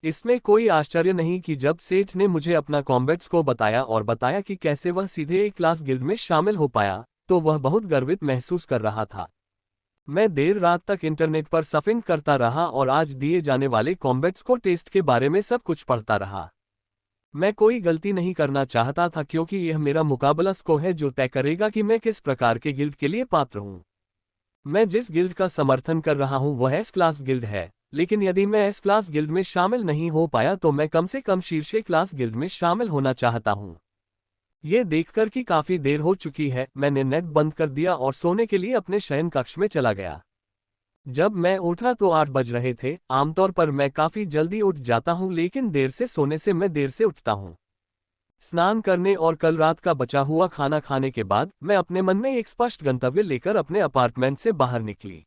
इसमें कोई आश्चर्य नहीं कि जब सेठ ने मुझे अपना कॉम्बैट्स को बताया और बताया कि कैसे वह सीधे एक क्लास गिल्ड में शामिल हो पाया, तो वह बहुत गर्वित महसूस कर रहा था। मैं देर रात तक इंटरनेट पर सर्फिंग करता रहा और आज दिए जाने वाले कॉम्बैट्स को टेस्ट के बारे में सब कुछ पढ़ता रहा। मैं कोई गलती नहीं करना चाहता था क्योंकि यह मेरा मुकाबला स्कोर है जो तय करेगा कि मैं किस प्रकार के गिल्ड के लिए पात्र हूं। मैं जिस गिल्ड का समर्थन कर रहा हूं वह एस क्लास गिल्ड है, लेकिन यदि मैं एस क्लास गिल्ड में शामिल नहीं हो पाया तो मैं कम से कम शीर्ष क्लास गिल्ड में शामिल होना चाहता हूं। ये देखकर कि काफी देर हो चुकी है, मैंने नेट बंद कर दिया और सोने के लिए अपने शयन कक्ष में चला गया। जब मैं उठा तो 8 बज रहे थे। आमतौर पर मैं काफी जल्दी उठ जाता हूं, लेकिन देर से सोने से मैं देर से उठता हूं। स्नान करने और कल रात का बचा हुआ खाना खाने के बाद मैं अपने मन में एक स्पष्ट गंतव्य लेकर अपने अपार्टमेंट से बाहर निकली।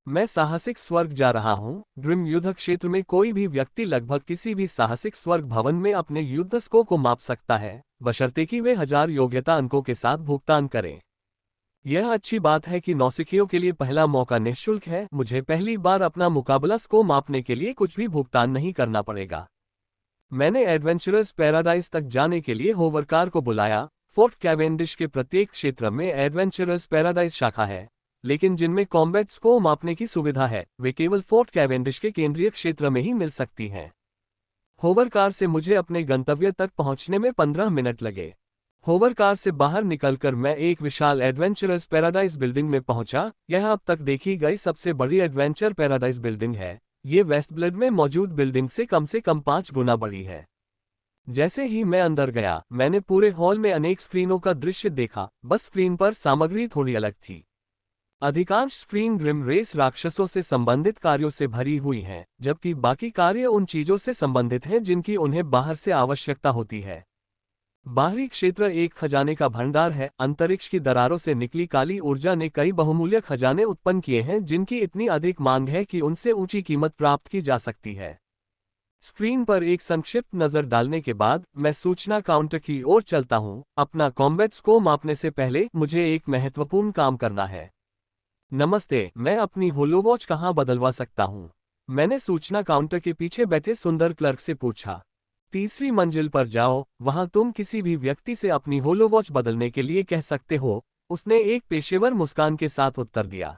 मैं साहसिक स्वर्ग जा रहा हूं। ग्रिम युद्ध क्षेत्र में कोई भी व्यक्ति लगभग किसी भी साहसिक स्वर्ग भवन में अपने युद्ध स्कोर को माप सकता है, बशर्ते कि वे 1000 योग्यता अंकों के साथ भुगतान करें। यह अच्छी बात है कि नौसिखियों के लिए पहला मौका निःशुल्क है। मुझे पहली बार अपना मुकाबला स्कोर मापने के लिए कुछ भी भुगतान नहीं करना पड़ेगा। मैंने एडवेंचरर्स पैराडाइज तक जाने के लिए होवरकार को बुलाया। फोर्ट कैवेंडिश के प्रत्येक क्षेत्र में एडवेंचरर्स पैराडाइज शाखा है, लेकिन जिनमें कॉम्बैट स्कोर मापने की सुविधा है वे केवल फोर्ट कैवेंडिश के केंद्रीय क्षेत्र में ही मिल सकती हैं। होवरकार से मुझे अपने गंतव्य तक पहुंचने में 15 मिनट लगे। होवरकार से बाहर निकलकर मैं एक विशाल एडवेंचरर्स पैराडाइज बिल्डिंग में पहुंचा। यह अब तक देखी गई सबसे बड़ी एडवेंचर पैराडाइज बिल्डिंग है। ये वेस्टब्लेड में मौजूद बिल्डिंग से कम 5 गुना बड़ी है। जैसे ही मैं अंदर गया, मैंने पूरे हॉल में अनेक स्क्रीनों का दृश्य देखा, बस स्क्रीन पर सामग्री थोड़ी अलग थी। अधिकांश स्क्रीन ग्रिम रेस राक्षसों से संबंधित कार्यों से भरी हुई हैं, जबकि बाकी कार्य उन चीजों से संबंधित हैं जिनकी उन्हें बाहर से आवश्यकता होती है। बाहरी क्षेत्र एक खजाने का भंडार है। अंतरिक्ष की दरारों से निकली काली ऊर्जा ने कई बहुमूल्य खजाने उत्पन्न किए हैं जिनकी इतनी अधिक मांग है कि उनसे ऊंची कीमत प्राप्त की जा सकती है। स्क्रीन पर एक संक्षिप्त नजर डालने के बाद मैं सूचना काउंटर की ओर चलता हूं। अपना कॉम्बैट स्कोर मापने से पहले मुझे एक महत्वपूर्ण काम करना है। नमस्ते, मैं अपनी होलोवॉच कहां बदलवा सकता हूं? मैंने सूचना काउंटर के पीछे बैठे सुंदर क्लर्क से पूछा। 3री मंजिल पर जाओ, वहां तुम किसी भी व्यक्ति से अपनी होलोवॉच बदलने के लिए कह सकते हो, उसने एक पेशेवर मुस्कान के साथ उत्तर दिया।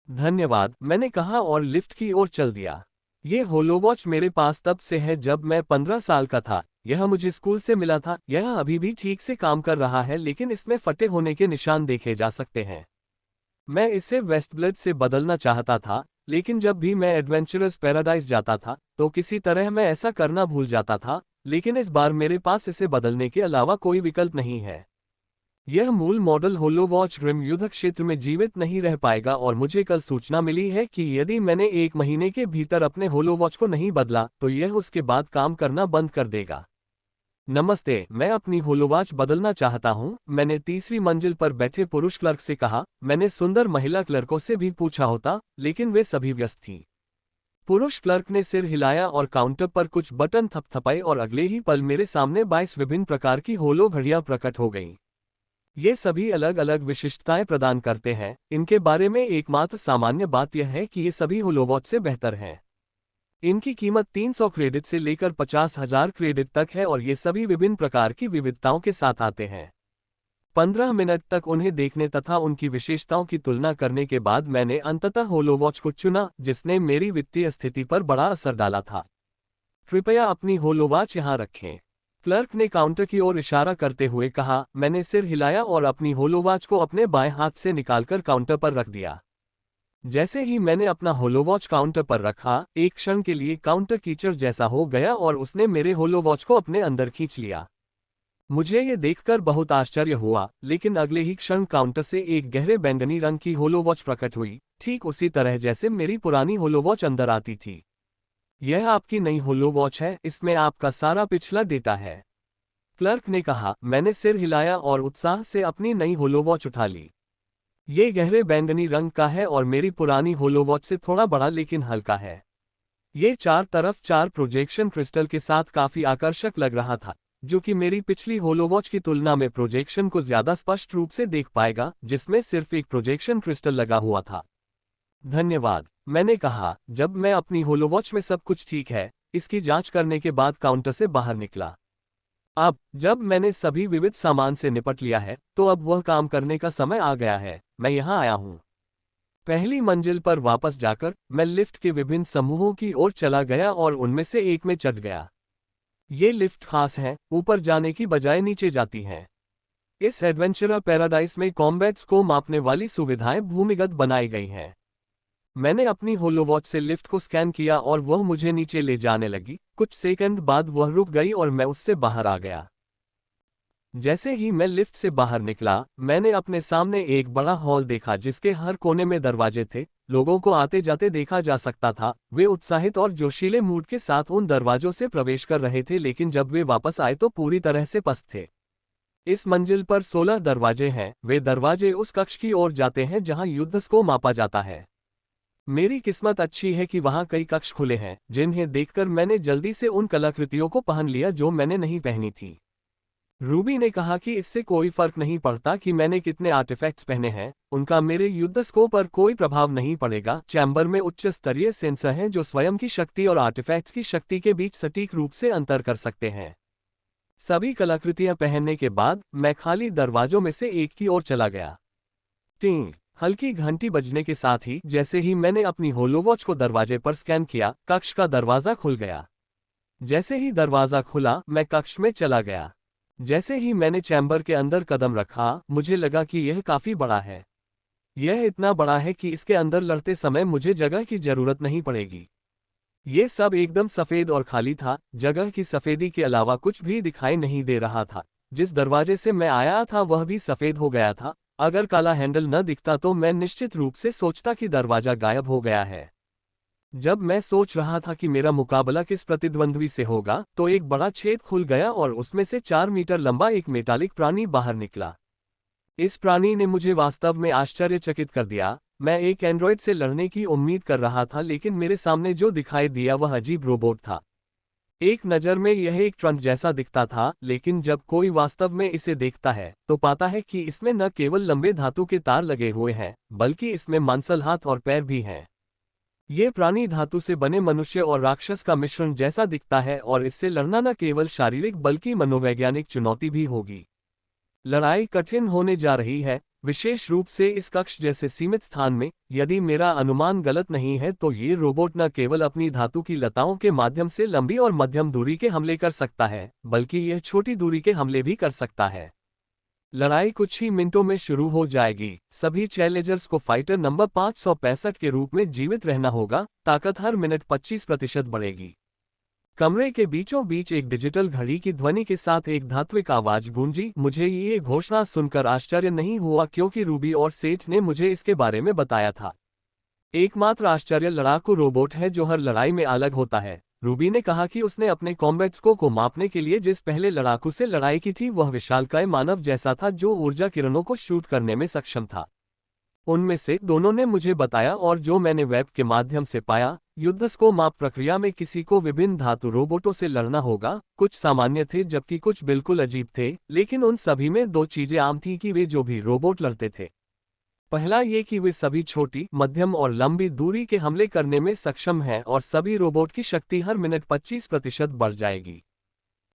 धन्यवाद, मैंने कहा और लिफ्ट की ओर चल दिया। ये होलोवॉच मेरे पास तब से है जब मैं 15 साल का था। यह मुझे स्कूल से मिला था। यह अभी भी ठीक से काम कर रहा है, लेकिन इसमें फटे होने के निशान देखे जा सकते हैं। मैं इसे वेस्टब्लेड से बदलना चाहता था, लेकिन जब भी मैं एडवेंचरर्स पैराडाइज जाता था तो किसी तरह मैं ऐसा करना भूल जाता था। लेकिन इस बार मेरे पास इसे बदलने के अलावा कोई विकल्प नहीं है। यह मूल मॉडल होलोवॉच ग्रिम युद्ध क्षेत्र में जीवित नहीं रह पाएगा और मुझे कल सूचना मिली है कि यदि मैंने 1 महीने के भीतर अपने होलोवॉच को नहीं बदला तो यह उसके बाद काम करना बंद कर देगा। नमस्ते, मैं अपनी होलोवॉच बदलना चाहता हूं, मैंने 3री मंजिल पर बैठे पुरुष क्लर्क से कहा। मैंने सुंदर महिला क्लर्कों से भी पूछा होता, लेकिन वे सभी व्यस्त थीं। पुरुष क्लर्क ने सिर हिलाया और काउंटर पर कुछ बटन थपथपाए और अगले ही पल मेरे सामने 22 विभिन्न प्रकार की होलो घड़ियां प्रकट हो गईं। ये सभी अलग अलग विशिष्टताएं प्रदान करते हैं। इनके बारे में एकमात्र सामान्य बात यह है कि ये सभी होलोवॉच से बेहतर हैं। इनकी कीमत 300 क्रेडिट से लेकर 50,000 क्रेडिट तक है और ये सभी विभिन्न प्रकार की विविधताओं के साथ आते हैं। 15 मिनट तक उन्हें देखने तथा उनकी विशेषताओं की तुलना करने के बाद मैंने अंततः होलोवॉच को चुना, जिसने मेरी वित्तीय स्थिति पर बड़ा असर डाला था। कृपया अपनी होलोवॉच यहाँ रखें, क्लर्क ने काउंटर की ओर इशारा करते हुए कहा। मैंने सिर हिलाया और अपनी होलोवॉच को अपने बाएं हाथ से निकालकर काउंटर पर रख दिया। जैसे ही मैंने अपना होलोवॉच काउंटर पर रखा, एक क्षण के लिए काउंटर कीचड़ जैसा हो गया और उसने मेरे होलोवॉच को अपने अंदर खींच लिया। मुझे ये देखकर बहुत आश्चर्य हुआ, लेकिन अगले ही क्षण काउंटर से एक गहरे बैंगनी रंग की होलोवॉच प्रकट हुई, ठीक उसी तरह जैसे मेरी पुरानी होलोवॉच अंदर आती थी। यह आपकी नई होलोवॉच है, इसमें आपका सारा पिछला डेटा है, क्लर्क ने कहा। मैंने सिर हिलाया और उत्साह से अपनी नई होलोवॉच उठा ली। ये गहरे बैंगनी रंग का है और मेरी पुरानी होलोवॉच से थोड़ा बड़ा लेकिन हल्का है। ये 4 तरफ 4 प्रोजेक्शन क्रिस्टल के साथ काफी आकर्षक लग रहा था। जो कि मेरी पिछली होलोवॉच की तुलना में प्रोजेक्शन को ज्यादा स्पष्ट रूप से देख पाएगा, जिसमें सिर्फ एक प्रोजेक्शन क्रिस्टल लगा हुआ था। धन्यवाद, मैंने कहा जब मैं अपनी होलोवॉच में सब कुछ ठीक है इसकी जांच करने के बाद काउंटर से बाहर निकला। अब जब मैंने सभी विविध सामान से निपट लिया है तो अब वह काम करने का समय आ गया है। मैं यहां आया हूं। पहली मंजिल पर वापस जाकर मैं लिफ्ट के विभिन्न समूहों की ओर चला गया और उनमें से एक में चढ़ गया। ये लिफ्ट खास हैं, ऊपर जाने की बजाय नीचे जाती हैं। इस एडवेंचर पैराडाइस में कॉम्बैट्स को मापने वाली सुविधाएं भूमिगत बनाई गई हैं। मैंने अपनी होलोवॉच से लिफ्ट को स्कैन किया और वह मुझे नीचे ले जाने लगी। कुछ सेकंड बाद वह रुक गई और मैं उससे बाहर आ गया। जैसे ही मैं लिफ्ट से बाहर निकला, मैंने अपने सामने एक बड़ा हॉल देखा जिसके हर कोने में दरवाजे थे। लोगों को आते जाते देखा जा सकता था। वे उत्साहित और जोशीले मूड के साथ उन दरवाजों से प्रवेश कर रहे थे, लेकिन जब वे वापस आए तो पूरी तरह से पस्त थे। इस मंजिल पर 16 दरवाजे हैं। वे दरवाजे उस कक्ष की ओर जाते हैं जहां युद्धस को मापा जाता है। मेरी किस्मत अच्छी है कि वहां कई कक्ष खुले हैं, जिन्हें देखकर मैंने जल्दी से उन कलाकृतियों को पहन लिया जो मैंने नहीं पहनी थी। रूबी ने कहा कि इससे कोई फर्क नहीं पड़ता कि मैंने कितने आर्टिफैक्ट्स पहने हैं, उनका मेरे युद्धस्को पर कोई प्रभाव नहीं पड़ेगा। चैम्बर में उच्च स्तरीय सेंसर हैं जो स्वयं की शक्ति और आर्टिफैक्ट्स की शक्ति के बीच सटीक रूप से अंतर कर सकते हैं। सभी कलाकृतियां पहनने के बाद मैं खाली दरवाजों में से एक की ओर चला गया। टिंग, हल्की घंटी बजने के साथ ही जैसे ही मैंने अपनी होलोवॉच को दरवाजे पर स्कैन किया, कक्ष का दरवाजा खुल गया। जैसे ही दरवाजा खुला, मैं कक्ष में चला गया। जैसे ही मैंने चैम्बर के अंदर कदम रखा, मुझे लगा कि यह काफी बड़ा है। यह इतना बड़ा है कि इसके अंदर लड़ते समय मुझे जगह की जरूरत नहीं पड़ेगी। ये सब एकदम सफेद और खाली था। जगह की सफेदी के अलावा कुछ भी दिखाई नहीं दे रहा था। जिस दरवाजे से मैं आया था वह भी सफेद हो गया था। अगर काला हैंडल न दिखता तो मैं निश्चित रूप से सोचता कि दरवाजा गायब हो गया है। जब मैं सोच रहा था कि मेरा मुकाबला किस प्रतिद्वंद्वी से होगा, तो एक बड़ा छेद खुल गया और उसमें से 4 मीटर लंबा एक मेटालिक प्राणी बाहर निकला। इस प्राणी ने मुझे वास्तव में आश्चर्यचकित कर दिया। मैं एक एंड्रॉयड से लड़ने की उम्मीद कर रहा था, लेकिन मेरे सामने जो दिखाई दिया वह अजीब रोबोट था। एक नज़र में यह एक ट्रंक जैसा दिखता था, लेकिन जब कोई वास्तव में इसे देखता है तो पाता है कि इसमें न केवल लंबे धातु के तार लगे हुए हैं, बल्कि इसमें मांसल हाथ और पैर भी हैं। ये प्राणी धातु से बने मनुष्य और राक्षस का मिश्रण जैसा दिखता है और इससे लड़ना न केवल शारीरिक बल्कि मनोवैज्ञानिक चुनौती भी होगी। लड़ाई कठिन होने जा रही है, विशेष रूप से इस कक्ष जैसे सीमित स्थान में। यदि मेरा अनुमान गलत नहीं है तो ये रोबोट न केवल अपनी धातु की लताओं के माध्यम से लंबी और मध्यम दूरी के हमले कर सकता है, बल्कि यह छोटी दूरी के हमले भी कर सकता है। लड़ाई कुछ ही मिनटों में शुरू हो जाएगी। सभी चैलेंजर्स को फाइटर नंबर 565 के रूप में जीवित रहना होगा। ताकत हर मिनट 25% बढ़ेगी। कमरे के बीचों बीच एक डिजिटल घड़ी की ध्वनि के साथ एक धात्विक आवाज गूंजी। मुझे ये घोषणा सुनकर आश्चर्य नहीं हुआ, क्योंकि रूबी और सेठ ने मुझे इसके बारे में बताया था। एकमात्र आश्चर्य लड़ाकू रोबोट है जो हर लड़ाई में अलग होता है। रूबी ने कहा कि उसने अपने कॉम्बैट्स को मापने के लिए जिस पहले लड़ाकू से लड़ाई की थी वह विशालकाय मानव जैसा था जो ऊर्जा किरणों को शूट करने में सक्षम था। उनमें से दोनों ने मुझे बताया, और जो मैंने वेब के माध्यम से पाया, युद्धस्को माप प्रक्रिया में किसी को विभिन्न धातु रोबोटों से लड़ना होगा। कुछ सामान्य थे जबकि कुछ बिल्कुल अजीब थे, लेकिन उन सभी में 2 चीजें आम थीं कि वे जो भी रोबोट लड़ते थे, पहला ये कि वे सभी छोटी, मध्यम और लंबी दूरी के हमले करने में सक्षम हैं, और सभी रोबोट की शक्ति हर मिनट 25% बढ़ जाएगी।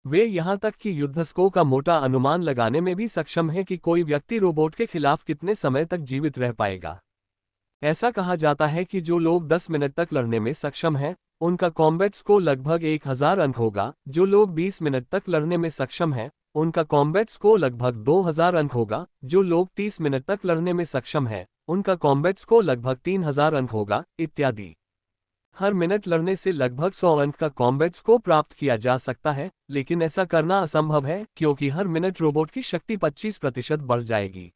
वे यहां तक कि युद्धस्को का मोटा अनुमान लगाने में भी सक्षम हैं कि कोई व्यक्ति रोबोट के खिलाफ कितने समय तक जीवित रह पाएगा। ऐसा कहा जाता है कि जो लोग 10 मिनट तक लड़ने में सक्षम हैं, उनका कॉम्बैट स्कोर लगभग 1000 अंक होगा। जो लोग 20 मिनट तक लड़ने में सक्षम हैं, उनका कॉम्बैट स्कोर लगभग 2000 अंक होगा। जो लोग 30 मिनट तक लड़ने में सक्षम हैं, उनका कॉम्बैट स्कोर लगभग 3000 अंक होगा, इत्यादि। हर मिनट लड़ने से लगभग 100 अंक का कॉम्बैट स्कोर प्राप्त किया जा सकता है, लेकिन ऐसा करना असंभव है क्योंकि हर मिनट रोबोट की शक्ति 25% बढ़ जाएगी।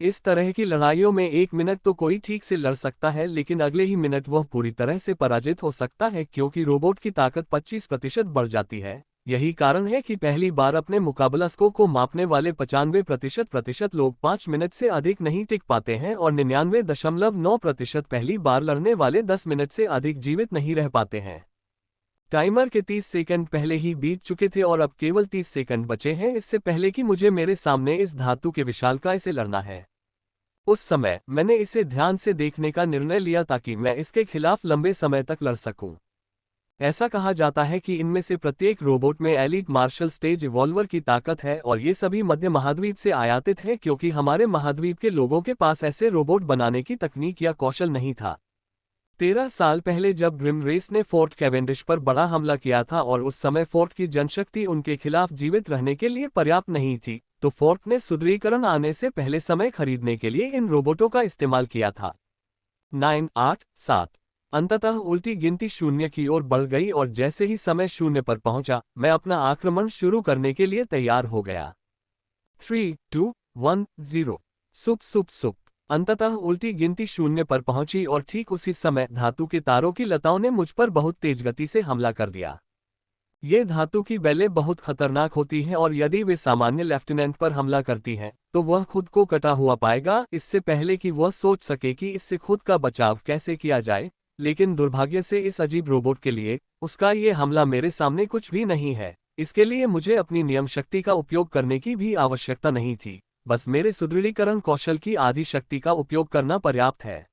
इस तरह की लड़ाइयों में 1 मिनट तो कोई ठीक से लड़ सकता है, लेकिन अगले ही मिनट वह पूरी तरह से पराजित हो सकता है क्योंकि रोबोट की ताकत 25% बढ़ जाती है। यही कारण है कि पहली बार अपने मुकाबला स्कोर को मापने वाले 95% लोग 5 मिनट से अधिक नहीं टिक पाते हैं, और 99.9% पहली बार लड़ने वाले 10 मिनट से अधिक जीवित नहीं रह पाते हैं। टाइमर के 30 सेकंड पहले ही बीत चुके थे और अब केवल 30 सेकंड बचे हैं इससे पहले कि मुझे मेरे सामने इस धातु के विशालकाय से लड़ना है। उस समय मैंने इसे ध्यान से देखने का निर्णय लिया ताकि मैं इसके खिलाफ लंबे समय तक लड़ सकूं। ऐसा कहा जाता है कि इनमें से प्रत्येक रोबोट में एलीट मार्शल स्टेज इवॉल्वर की ताकत है और ये सभी मध्य महाद्वीप से आयातित हैं क्योंकि हमारे महाद्वीप के लोगों के पास ऐसे रोबोट बनाने की तकनीक या कौशल नहीं था। 13 साल पहले जब ग्रिम रेस ने फोर्ट कैवेंडिश पर बड़ा हमला किया था और उस समय फोर्ट की जनशक्ति उनके खिलाफ जीवित रहने के लिए पर्याप्त नहीं थी, तो फोर्ट ने सुदृढ़ीकरण आने से पहले समय खरीदने के लिए इन रोबोटों का इस्तेमाल किया था। 9, 8, 7 अंततः उल्टी गिनती शून्य की ओर बढ़ गई और जैसे ही समय शून्य पर पहुंचा, मैं अपना आक्रमण शुरू करने के लिए तैयार हो गया। 3, 2, 1, 0 सुप सुप सुप। अंततः उल्टी गिनती शून्य पर पहुंची और ठीक उसी समय धातु के तारों की लताओं ने मुझ पर बहुत तेज गति से हमला कर दिया। ये धातु की बेलें बहुत खतरनाक होती हैं और यदि वे सामान्य लेफ्टिनेंट पर हमला करती हैं, तो वह खुद को कटा हुआ पाएगा इससे पहले कि वह सोच सके कि इससे खुद का बचाव कैसे किया जाए। लेकिन दुर्भाग्य से इस अजीब रोबोट के लिए उसका ये हमला मेरे सामने कुछ भी नहीं है। इसके लिए मुझे अपनी नियम शक्ति का उपयोग करने की भी आवश्यकता नहीं थी, बस मेरे सुदृढ़ीकरण कौशल की आधी शक्ति का उपयोग करना पर्याप्त है।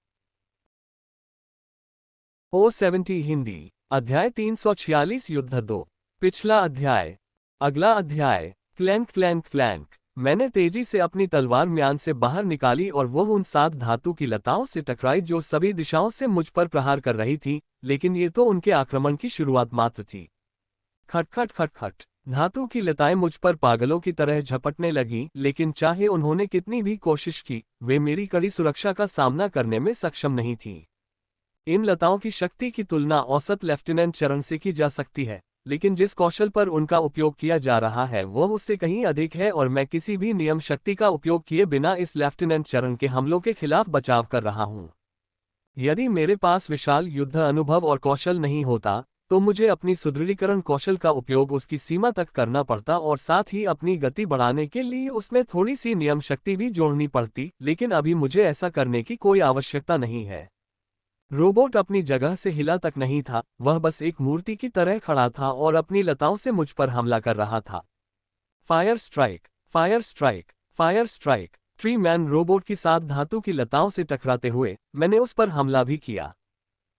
O70 हिंदी अध्याय 346 युद्ध 2 पिछला अध्याय। अगला अध्याय। Clank clank clank. मैंने तेजी से अपनी तलवार म्यान से बाहर निकाली और वह उन 7 धातु की लताओं से टकराई जो सभी दिशाओं से मुझ पर प्रहार कर रही थी, लेकिन ये तो उनके आक्रमण की शुरुआत मात्र थी। खट खट खट खट। धातु की लताएं मुझ पर पागलों की तरह झपटने लगीं, लेकिन चाहे उन्होंने कितनी भी कोशिश की, वे मेरी कड़ी सुरक्षा का सामना करने में सक्षम नहीं थीं। इन लताओं की शक्ति की तुलना औसत लेफ्टिनेंट चरण से की जा सकती है, लेकिन जिस कौशल पर उनका उपयोग किया जा रहा है वह उससे कहीं अधिक है और मैं किसी भी नियम शक्ति का उपयोग किए बिना इस लेफ्टिनेंट चरण के हमलों के खिलाफ बचाव कर रहा हूं। यदि मेरे पास विशाल युद्ध अनुभव और कौशल नहीं होता, तो मुझे अपनी सुदृढ़ीकरण कौशल का उपयोग उसकी सीमा तक करना पड़ता और साथ ही अपनी गति बढ़ाने के लिए उसमें थोड़ी सी नियम शक्ति भी जोड़नी पड़ती, लेकिन अभी मुझे ऐसा करने की कोई आवश्यकता नहीं है। रोबोट अपनी जगह से हिला तक नहीं था, वह बस एक मूर्ति की तरह खड़ा था और अपनी लताओं से मुझ पर हमला कर रहा था। Fire strike, fire strike, fire strike. Tree man robot की 7 धातु की लताओं से टकराते हुए मैंने उस पर हमला भी किया।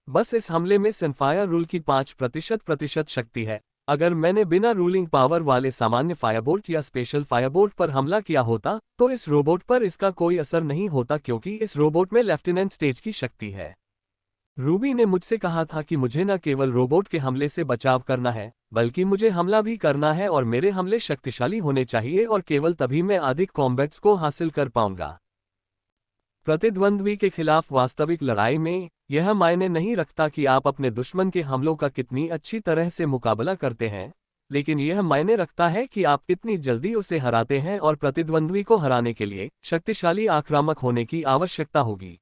बस इस हमले में सनफायर रूल की 5% शक्ति है। अगर मैंने बिना रूलिंग पावर वाले सामान्य फायरबोल्ट या स्पेशल फायरबोल्ट पर हमला किया होता, तो इस रोबोट पर इसका कोई असर नहीं होता क्योंकि इस रोबोट में लेफ्टिनेंट स्टेज की शक्ति है। रूबी ने मुझसे कहा था कि मुझे न केवल रोबोट के हमले से बचाव करना है, बल्कि मुझे हमला भी करना है और मेरे हमले शक्तिशाली होने चाहिए और केवल तभी मैं अधिक कॉम्बैट्स को हासिल कर पाऊंगा। प्रतिद्वंद्वी के खिलाफ वास्तविक लड़ाई में यह मायने नहीं रखता कि आप अपने दुश्मन के हमलों का कितनी अच्छी तरह से मुकाबला करते हैं, लेकिन यह मायने रखता है कि आप कितनी जल्दी उसे हराते हैं और प्रतिद्वंद्वी को हराने के लिए शक्तिशाली आक्रामक होने की आवश्यकता होगी।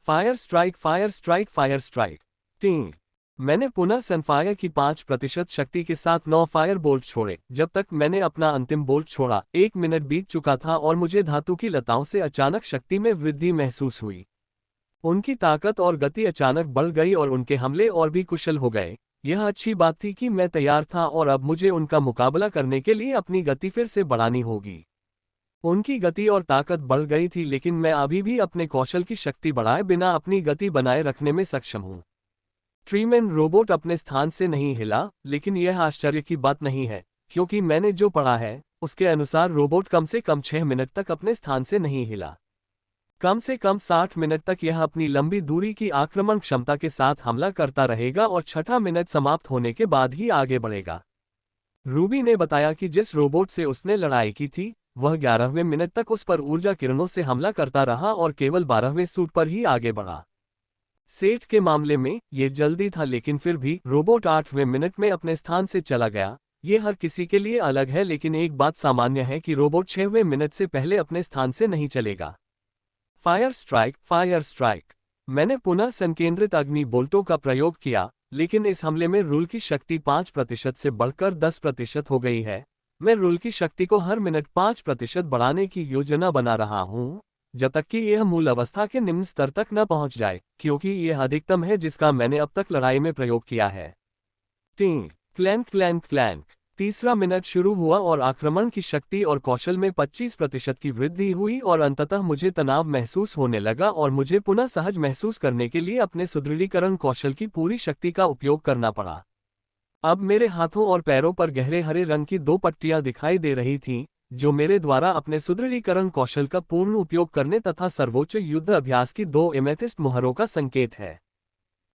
Fire strike, fire strike, fire strike. टिंग। मैंने पुनः सनफायर की 5% शक्ति के साथ 9 फायर बोल्ट छोड़े। जब तक मैंने अपना अंतिम बोल्ट छोड़ा, 1 मिनट बीत चुका था और मुझे धातु की लताओं से अचानक शक्ति में वृद्धि महसूस हुई। उनकी ताकत और गति अचानक बढ़ गई और उनके हमले और भी कुशल हो गए। यह अच्छी बात थी कि मैं तैयार था और अब मुझे उनका मुकाबला करने के लिए अपनी गति फिर से बढ़ानी होगी। उनकी गति और ताकत बढ़ गई थी, लेकिन मैं अभी भी अपने कौशल की शक्ति बढ़ाए बिना अपनी गति बनाए रखने में सक्षम हूं। ट्रीमैन रोबोट अपने स्थान से नहीं हिला, लेकिन यह आश्चर्य की बात नहीं है, क्योंकि मैंने जो पढ़ा है उसके अनुसार रोबोट कम से कम 6 मिनट तक अपने स्थान से नहीं हिला। कम से कम 60 मिनट तक यह अपनी लंबी दूरी की आक्रमण क्षमता के साथ हमला करता रहेगा और छठा मिनट समाप्त होने के बाद ही आगे बढ़ेगा। रूबी ने बताया कि जिस रोबोट से उसने लड़ाई की थी, वह 11वें मिनट तक उस पर ऊर्जा किरणों से हमला करता रहा और केवल 12वें सूट पर ही आगे बढ़ा। सेठ के मामले में ये जल्दी था, लेकिन फिर भी रोबोट 8वें मिनट में अपने स्थान से चला गया। ये हर किसी के लिए अलग है, लेकिन एक बात सामान्य है कि रोबोट 6वें मिनट से पहले अपने स्थान से नहीं चलेगा। Fire strike, fire strike. मैंने पुनः संकेंद्रित अग्नि बोल्टों का प्रयोग किया, लेकिन इस हमले में रूल की शक्ति 5% से बढ़कर 10% हो गई है। मैं रूल की शक्ति को हर मिनट 5% बढ़ाने की योजना बना रहा हूं, जब तक कि यह मूल अवस्था के निम्न स्तर तक न पहुंच जाए, क्योंकि यह अधिकतम है जिसका मैंने अब तक लड़ाई में प्रयोग किया है। टिंग क्लैंक क्लैंक क्लैंक। तीसरा मिनट शुरू हुआ और आक्रमण की शक्ति और कौशल में 25% की वृद्धि हुई और अंततः मुझे तनाव महसूस होने लगा और मुझे पुनः सहज महसूस करने के लिए अपने सुदृढ़ीकरण कौशल की पूरी शक्ति का उपयोग करना पड़ा। अब मेरे हाथों और पैरों पर गहरे हरे रंग की 2 पट्टियां दिखाई दे रही थीं, जो मेरे द्वारा अपने सुदृढ़ीकरण कौशल का पूर्ण उपयोग करने तथा सर्वोच्च युद्ध अभ्यास की 2 एमेथिस्ट मुहरों का संकेत है।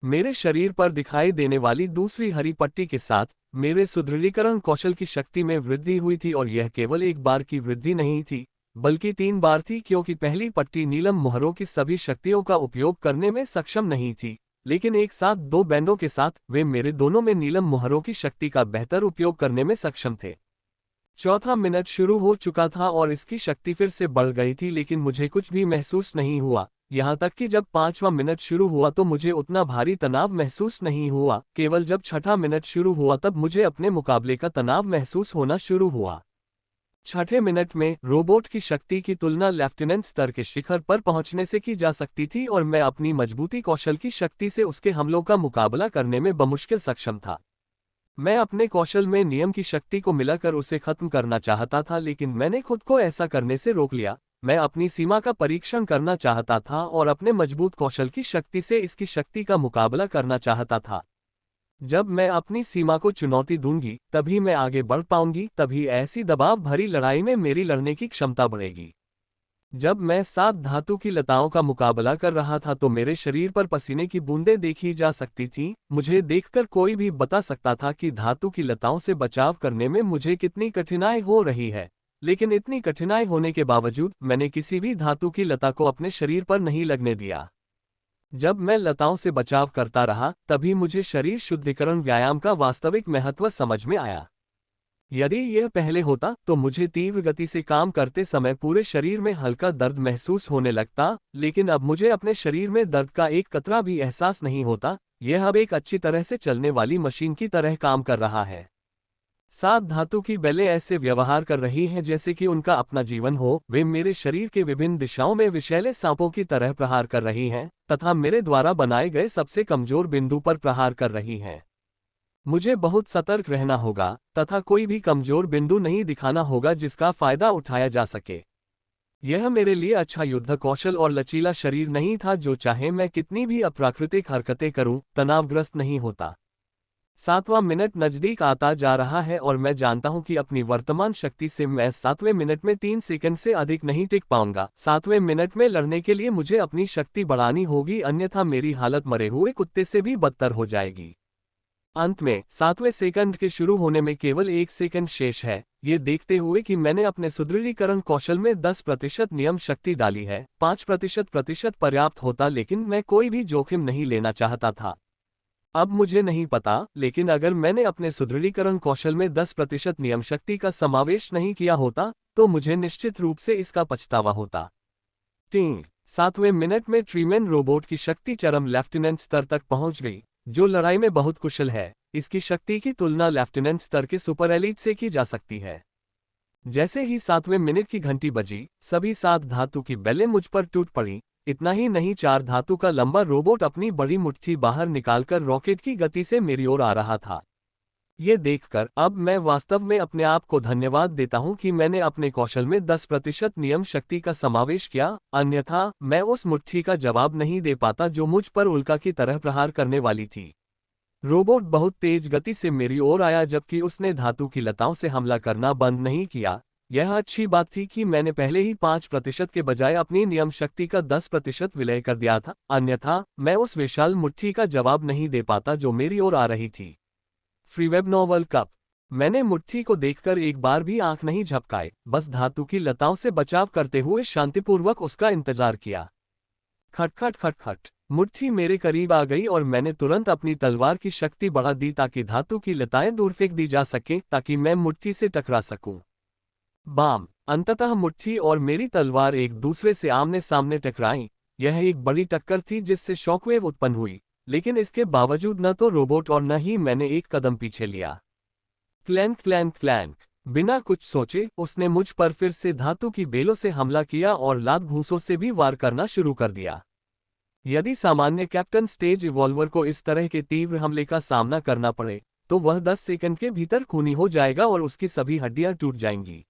मेरे शरीर पर दिखाई देने वाली दूसरी हरी पट्टी के साथ मेरे सुदृढ़ीकरण कौशल की शक्ति में वृद्धि हुई थी और यह केवल एक बार की वृद्धि नहीं थी, बल्कि 3 बार थी, क्योंकि पहली पट्टी नीलम मुहरों की सभी शक्तियों का उपयोग करने में सक्षम नहीं थी, लेकिन एक साथ 2 बैंडों के साथ वे मेरे दोनों में नीलम मुहरों की शक्ति का बेहतर उपयोग करने में सक्षम थे। चौथा मिनट शुरू हो चुका था और इसकी शक्ति फिर से बढ़ गई थी, लेकिन मुझे कुछ भी महसूस नहीं हुआ। यहाँ तक कि जब 5वां मिनट शुरू हुआ तो मुझे उतना भारी तनाव महसूस नहीं हुआ। केवल जब 6ठा मिनट शुरू हुआ तब मुझे अपने मुकाबले का तनाव महसूस होना शुरू हुआ। 6ठे मिनट में रोबोट की शक्ति की तुलना लेफ्टिनेंट स्तर के शिखर पर पहुंचने से की जा सकती थी और मैं अपनी मजबूती कौशल की शक्ति से उसके हमलों का मुकाबला करने में बमुश्किल सक्षम था। मैं अपने कौशल में नियम की शक्ति को मिलाकर उसे खत्म करना चाहता था, लेकिन मैंने खुद को ऐसा करने से रोक लिया। मैं अपनी सीमा का परीक्षण करना चाहता था और अपने मजबूत कौशल की शक्ति से इसकी शक्ति का मुकाबला करना चाहता था। जब मैं अपनी सीमा को चुनौती दूंगी तभी मैं आगे बढ़ पाऊंगी, तभी ऐसी दबाव भरी लड़ाई में मेरी लड़ने की क्षमता बढ़ेगी। जब मैं 7 धातु की लताओं का मुकाबला कर रहा था तो मेरे शरीर पर पसीने की बूंदें देखी जा सकती थीं। मुझे देखकर कोई भी बता सकता था कि धातु की लताओं से बचाव करने में मुझे कितनी कठिनाई हो रही है, लेकिन इतनी कठिनाई होने के बावजूद मैंने किसी भी धातु की लता को अपने शरीर पर नहीं लगने दिया। जब मैं लताओं से बचाव करता रहा तभी मुझे शरीर शुद्धिकरण व्यायाम का वास्तविक महत्व समझ में आया। यदि यह पहले होता तो मुझे तीव्र गति से काम करते समय पूरे शरीर में हल्का दर्द महसूस होने लगता, लेकिन अब मुझे अपने शरीर में दर्द का एक कतरा भी एहसास नहीं होता। यह अब एक अच्छी तरह से चलने वाली मशीन की तरह काम कर रहा है। 7 धातु की बेलें ऐसे व्यवहार कर रही हैं जैसे कि उनका अपना जीवन हो। वे मेरे शरीर के विभिन्न दिशाओं में विषैले सांपों की तरह प्रहार कर रही हैं तथा मेरे द्वारा बनाए गए सबसे कमजोर बिंदु पर प्रहार कर रही हैं। मुझे बहुत सतर्क रहना होगा तथा कोई भी कमजोर बिंदु नहीं दिखाना होगा जिसका फायदा उठाया जा सके। यह मेरे लिए अच्छा युद्ध कौशल और लचीला शरीर नहीं था जो चाहे मैं कितनी भी अप्राकृतिक हरकतें करूं, तनावग्रस्त नहीं होता। 7वां मिनट नजदीक आता जा रहा है और मैं जानता हूं कि अपनी वर्तमान शक्ति से मैं 7वें मिनट में 3 सेकंड से अधिक नहीं टिक पाऊंगा। 7वें मिनट में लड़ने के लिए मुझे अपनी शक्ति बढ़ानी होगी, अन्यथा मेरी हालत मरे हुए कुत्ते से भी बदतर हो जाएगी। अंत में 7वें सेकंड के शुरू होने में केवल 1 सेकंड शेष है। ये देखते हुए कि मैंने अपने सुदृढ़ीकरण कौशल में 10% नियम शक्ति डाली है, 5% पर्याप्त होता, लेकिन मैं कोई भी जोखिम नहीं लेना चाहता था। अब मुझे नहीं पता, लेकिन अगर मैंने अपने सुदृढ़ीकरण कौशल में 10% नियम शक्ति का समावेश नहीं किया होता तो मुझे निश्चित रूप से इसका पछतावा होता। 7वें मिनट में ट्रीमैन रोबोट की शक्ति चरम लेफ्टिनेंट स्तर तक पहुंच गई, जो लड़ाई में बहुत कुशल है। इसकी शक्ति की तुलना लेफ्टिनेंट स्तर के सुपर एलीट से की जा सकती है। जैसे ही 7वें मिनट की घंटी बजी, सभी 7 धातु की बेलें मुझ पर टूट पड़ी। इतना ही नहीं, 4 धातु का लंबा रोबोट अपनी बड़ी मुट्ठी बाहर निकालकर रॉकेट की गति से मेरी ओर आ रहा था। ये देखकर अब मैं वास्तव में अपने आप को धन्यवाद देता हूं कि मैंने अपने कौशल में 10% नियम शक्ति का समावेश किया, अन्यथा मैं उस मुट्ठी का जवाब नहीं दे पाता जो मुझ पर उल्का की तरह प्रहार करने वाली थी। रोबोट बहुत तेज गति से मेरी ओर आया, जबकि उसने धातु की लताओं से हमला करना बंद नहीं किया। यह अच्छी बात थी कि मैंने पहले ही 5% के बजाय अपनी नियम शक्ति का 10% विलय कर दिया था, अन्यथा मैं उस विशाल मुट्ठी का जवाब नहीं दे पाता जो मेरी ओर आ रही थी। फ्रीवेब नॉवल कप। मैंने मुट्ठी को देखकर एक बार भी आंख नहीं झपकाए, बस धातु की लताओं से बचाव करते हुए शांतिपूर्वक उसका इंतजार किया। खटखट खटखट, मुट्ठी मेरे करीब आ गई और मैंने तुरंत अपनी तलवार की शक्ति बढ़ा दी ताकि धातु की लताएं दूर फेंक दी जा सके, ताकि मैं मुट्ठी से टकरा सकूं। बाम! अंततः मुट्ठी और मेरी तलवार एक दूसरे से आमने सामने टकराईं। यह एक बड़ी टक्कर थी जिससे शॉकवेव उत्पन्न हुई, लेकिन इसके बावजूद न तो रोबोट और न ही मैंने एक कदम पीछे लिया। Clank clank clank. बिना कुछ सोचे उसने मुझ पर फिर से धातु की बेलों से हमला किया और लात घूंसों से भी वार करना शुरू कर दिया। यदि सामान्य कैप्टन स्टेज इवॉल्वर को इस तरह के तीव्र हमले का सामना करना पड़े तो वह 10 सेकंड के भीतर खूनी हो जाएगा और उसकी सभी हड्डियां टूट जाएंगी।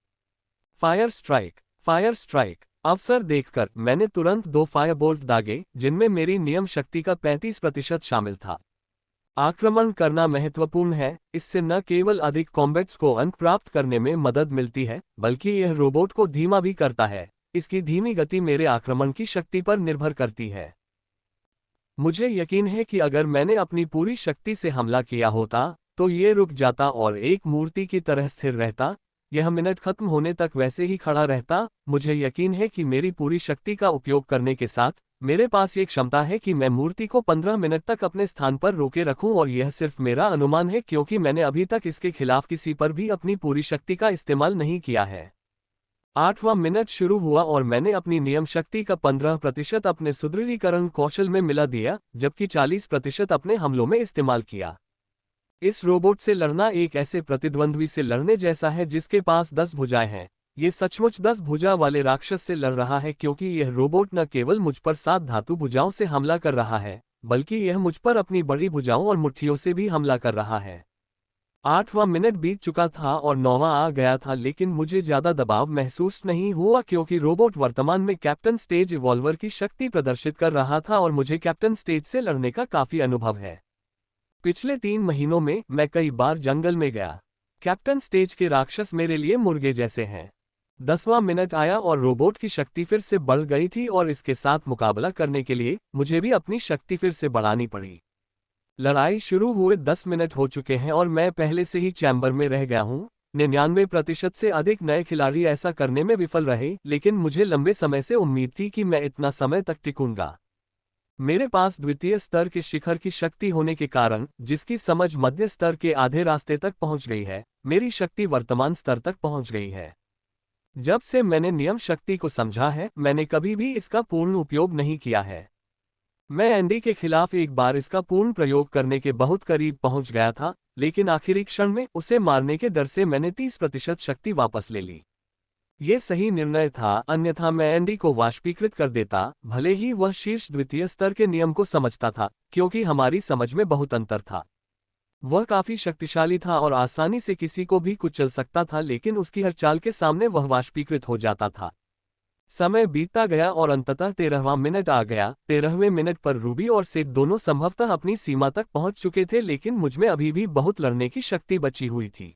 Fire strike. फायर स्ट्राइक अवसर देखकर मैंने तुरंत 2 फायरबोल्ट दागे, जिनमें मेरी नियम शक्ति का 35% शामिल था। आक्रमण करना महत्वपूर्ण है, इससे न केवल अधिक कॉम्बैट्स को अंक प्राप्त करने में मदद मिलती है, बल्कि यह रोबोट को धीमा भी करता है। इसकी धीमी गति मेरे आक्रमण की शक्ति पर निर्भर करती है। मुझे यकीन है कि अगर मैंने अपनी पूरी शक्ति से हमला किया होता, तो ये रुक जाता और एक मूर्ति की तरह स्थिर रहता। यह मिनट खत्म होने तक वैसे ही खड़ा रहता। मुझे यकीन है कि मेरी पूरी शक्ति का उपयोग करने के साथ मेरे पास ये क्षमता है कि मैं मूर्ति को 15 मिनट तक अपने स्थान पर रोके रखूं, और यह सिर्फ मेरा अनुमान है क्योंकि मैंने अभी तक इसके खिलाफ किसी पर भी अपनी पूरी शक्ति का इस्तेमाल नहीं किया है। 8वां मिनट शुरू हुआ और मैंने अपनी नियम शक्ति का 15% अपने सुदृढ़ीकरण कौशल में मिला दिया, जबकि 40% अपने हमलों में इस्तेमाल किया। इस रोबोट से लड़ना एक ऐसे प्रतिद्वंद्वी से लड़ने जैसा है जिसके पास 10 भुजाएं हैं। ये सचमुच 10 भुजा वाले राक्षस से लड़ रहा है, क्योंकि यह रोबोट न केवल मुझ पर 7 धातु भुजाओं से हमला कर रहा है, बल्कि यह मुझ पर अपनी बड़ी भुजाओं और मुट्ठियों से भी हमला कर रहा है। 8वां मिनट बीत चुका था और 9वां आ गया था, लेकिन मुझे ज्यादा दबाव महसूस नहीं हुआ क्योंकि रोबोट वर्तमान में कैप्टन स्टेज इवॉल्वर की शक्ति प्रदर्शित कर रहा था और मुझे कैप्टन स्टेज से लड़ने का काफी अनुभव है। पिछले 3 महीनों में मैं कई बार जंगल में गया। कैप्टन स्टेज के राक्षस मेरे लिए मुर्गे जैसे हैं। 10वां मिनट आया और रोबोट की शक्ति फिर से बढ़ गई थी और इसके साथ मुकाबला करने के लिए मुझे भी अपनी शक्ति फिर से बढ़ानी पड़ी। लड़ाई शुरू हुए 10 मिनट हो चुके हैं और मैं पहले से ही चैम्बर में रह गया हूं। 99% से अधिक नए खिलाड़ी ऐसा करने में विफल रहे, लेकिन मुझे लंबे समय से उम्मीद थी कि मैं इतना समय तक टिकूंगा। मेरे पास द्वितीय स्तर के शिखर की शक्ति होने के कारण, जिसकी समझ मध्य स्तर के आधे रास्ते तक पहुंच गई है, मेरी शक्ति वर्तमान स्तर तक पहुंच गई है। जब से मैंने नियम शक्ति को समझा है, मैंने कभी भी इसका पूर्ण उपयोग नहीं किया है। मैं एंडी के खिलाफ एक बार इसका पूर्ण प्रयोग करने के बहुत करीब पहुंच गया था, लेकिन आखिरी क्षण में उसे मारने के डर से मैंने 30% शक्ति वापस ले ली। ये सही निर्णय था, अन्यथा मैं एंडी को वाष्पीकृत कर देता, भले ही वह शीर्ष द्वितीय स्तर के नियम को समझता था, क्योंकि हमारी समझ में बहुत अंतर था। वह काफी शक्तिशाली था और आसानी से किसी को भी कुचल सकता था, लेकिन उसकी हर चाल के सामने वह वाष्पीकृत हो जाता था। समय बीतता गया और अंततः 13वां मिनट आ गया। 13वें मिनट पर रूबी और सेठ दोनों संभवतः अपनी सीमा तक पहुंच चुके थे, लेकिन मुझमें अभी भी बहुत लड़ने की शक्ति बची हुई थी।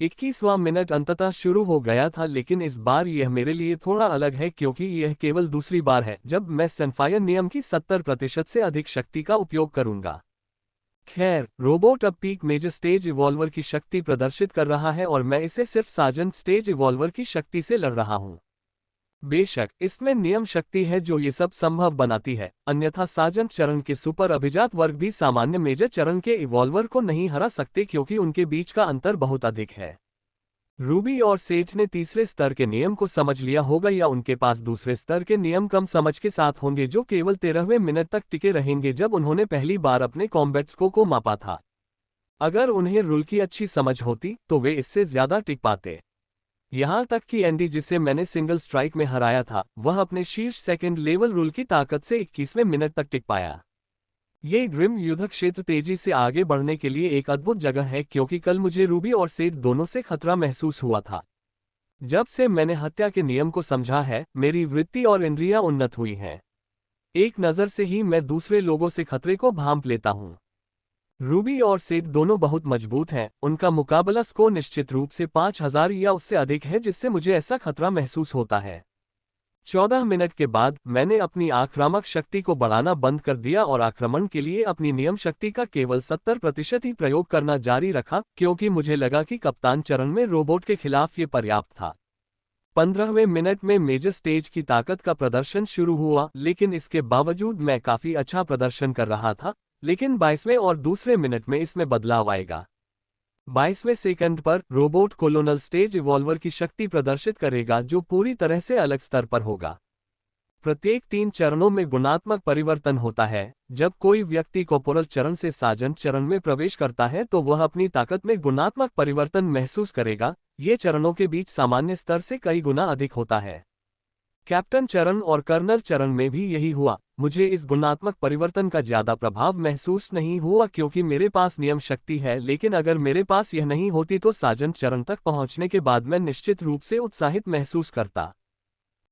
21वां मिनट अंततः शुरू हो गया था, लेकिन इस बार यह मेरे लिए थोड़ा अलग है क्योंकि यह केवल दूसरी बार है जब मैं सनफायर नियम की 70% से अधिक शक्ति का उपयोग करूंगा। खैर, रोबोट अब पीक मेजर स्टेज इवॉल्वर की शक्ति प्रदर्शित कर रहा है और मैं इसे सिर्फ सार्जेंट स्टेज इवॉल्वर की शक्ति से लड़ रहा हूं। बेशक इसमें नियम शक्ति है जो ये सब संभव बनाती है, अन्यथा सार्जेंट चरण के सुपर अभिजात वर्ग भी सामान्य मेजर चरण के इवॉल्वर को नहीं हरा सकते क्योंकि उनके बीच का अंतर बहुत अधिक है। रूबी और सेठ ने तीसरे स्तर के नियम को समझ लिया होगा, या उनके पास दूसरे स्तर के नियम कम समझ के साथ होंगे जो केवल 13वें मिनट तक टिके रहेंगे जब उन्होंने पहली बार अपने कॉम्बैट स्कोर को मापा था। अगर उन्हें रूल की अच्छी समझ होती तो वे इससे ज्यादा टिक पाते। यहां तक कि एंडी, जिसे मैंने सिंगल स्ट्राइक में हराया था, वह अपने शीर्ष सेकंड लेवल रूल की ताकत से 21वें मिनट तक टिक पाया। ये ग्रिम युद्ध क्षेत्र तेजी से आगे बढ़ने के लिए एक अद्भुत जगह है क्योंकि कल मुझे रूबी और सेठ दोनों से खतरा महसूस हुआ था। जब से मैंने हत्या के नियम को समझा है, मेरी वृत्ति और इंद्रियां उन्नत हुई हैं। एक नज़र से ही मैं दूसरे लोगों से खतरे को भांप लेता हूं। रूबी और सेठ दोनों बहुत मजबूत हैं, उनका मुकाबला स्कोर निश्चित रूप से 5000 या उससे अधिक है, जिससे मुझे ऐसा खतरा महसूस होता है। 14 मिनट के बाद मैंने अपनी आक्रामक शक्ति को बढ़ाना बंद कर दिया और आक्रमण के लिए अपनी नियम शक्ति का केवल 70% ही प्रयोग करना जारी रखा, क्योंकि मुझे लगा कि कप्तान चरण में रोबोट के खिलाफ ये पर्याप्त था। 15वें मिनट में मेजर स्टेज की ताकत का प्रदर्शन शुरू हुआ, लेकिन इसके बावजूद मैं काफी अच्छा प्रदर्शन कर रहा था। लेकिन 22वें और दूसरे मिनट में इसमें बदलाव आएगा। 22वें सेकंड पर रोबोट कोलोनल स्टेज इवॉल्वर की शक्ति प्रदर्शित करेगा जो पूरी तरह से अलग स्तर पर होगा। प्रत्येक 3 चरणों में गुणात्मक परिवर्तन होता है। जब कोई व्यक्ति कॉर्पोरल चरण से सार्जेंट चरण में प्रवेश करता है तो वह अपनी ताकत में गुणात्मक परिवर्तन महसूस करेगा। ये चरणों के बीच सामान्य स्तर से कई गुना अधिक होता है। कैप्टन चरण और कर्नल चरण में भी यही हुआ। मुझे इस गुणात्मक परिवर्तन का ज्यादा प्रभाव महसूस नहीं हुआ क्योंकि मेरे पास नियम शक्ति है, लेकिन अगर मेरे पास यह नहीं होती तो साजन चरण तक पहुंचने के बाद मैं निश्चित रूप से उत्साहित महसूस करता।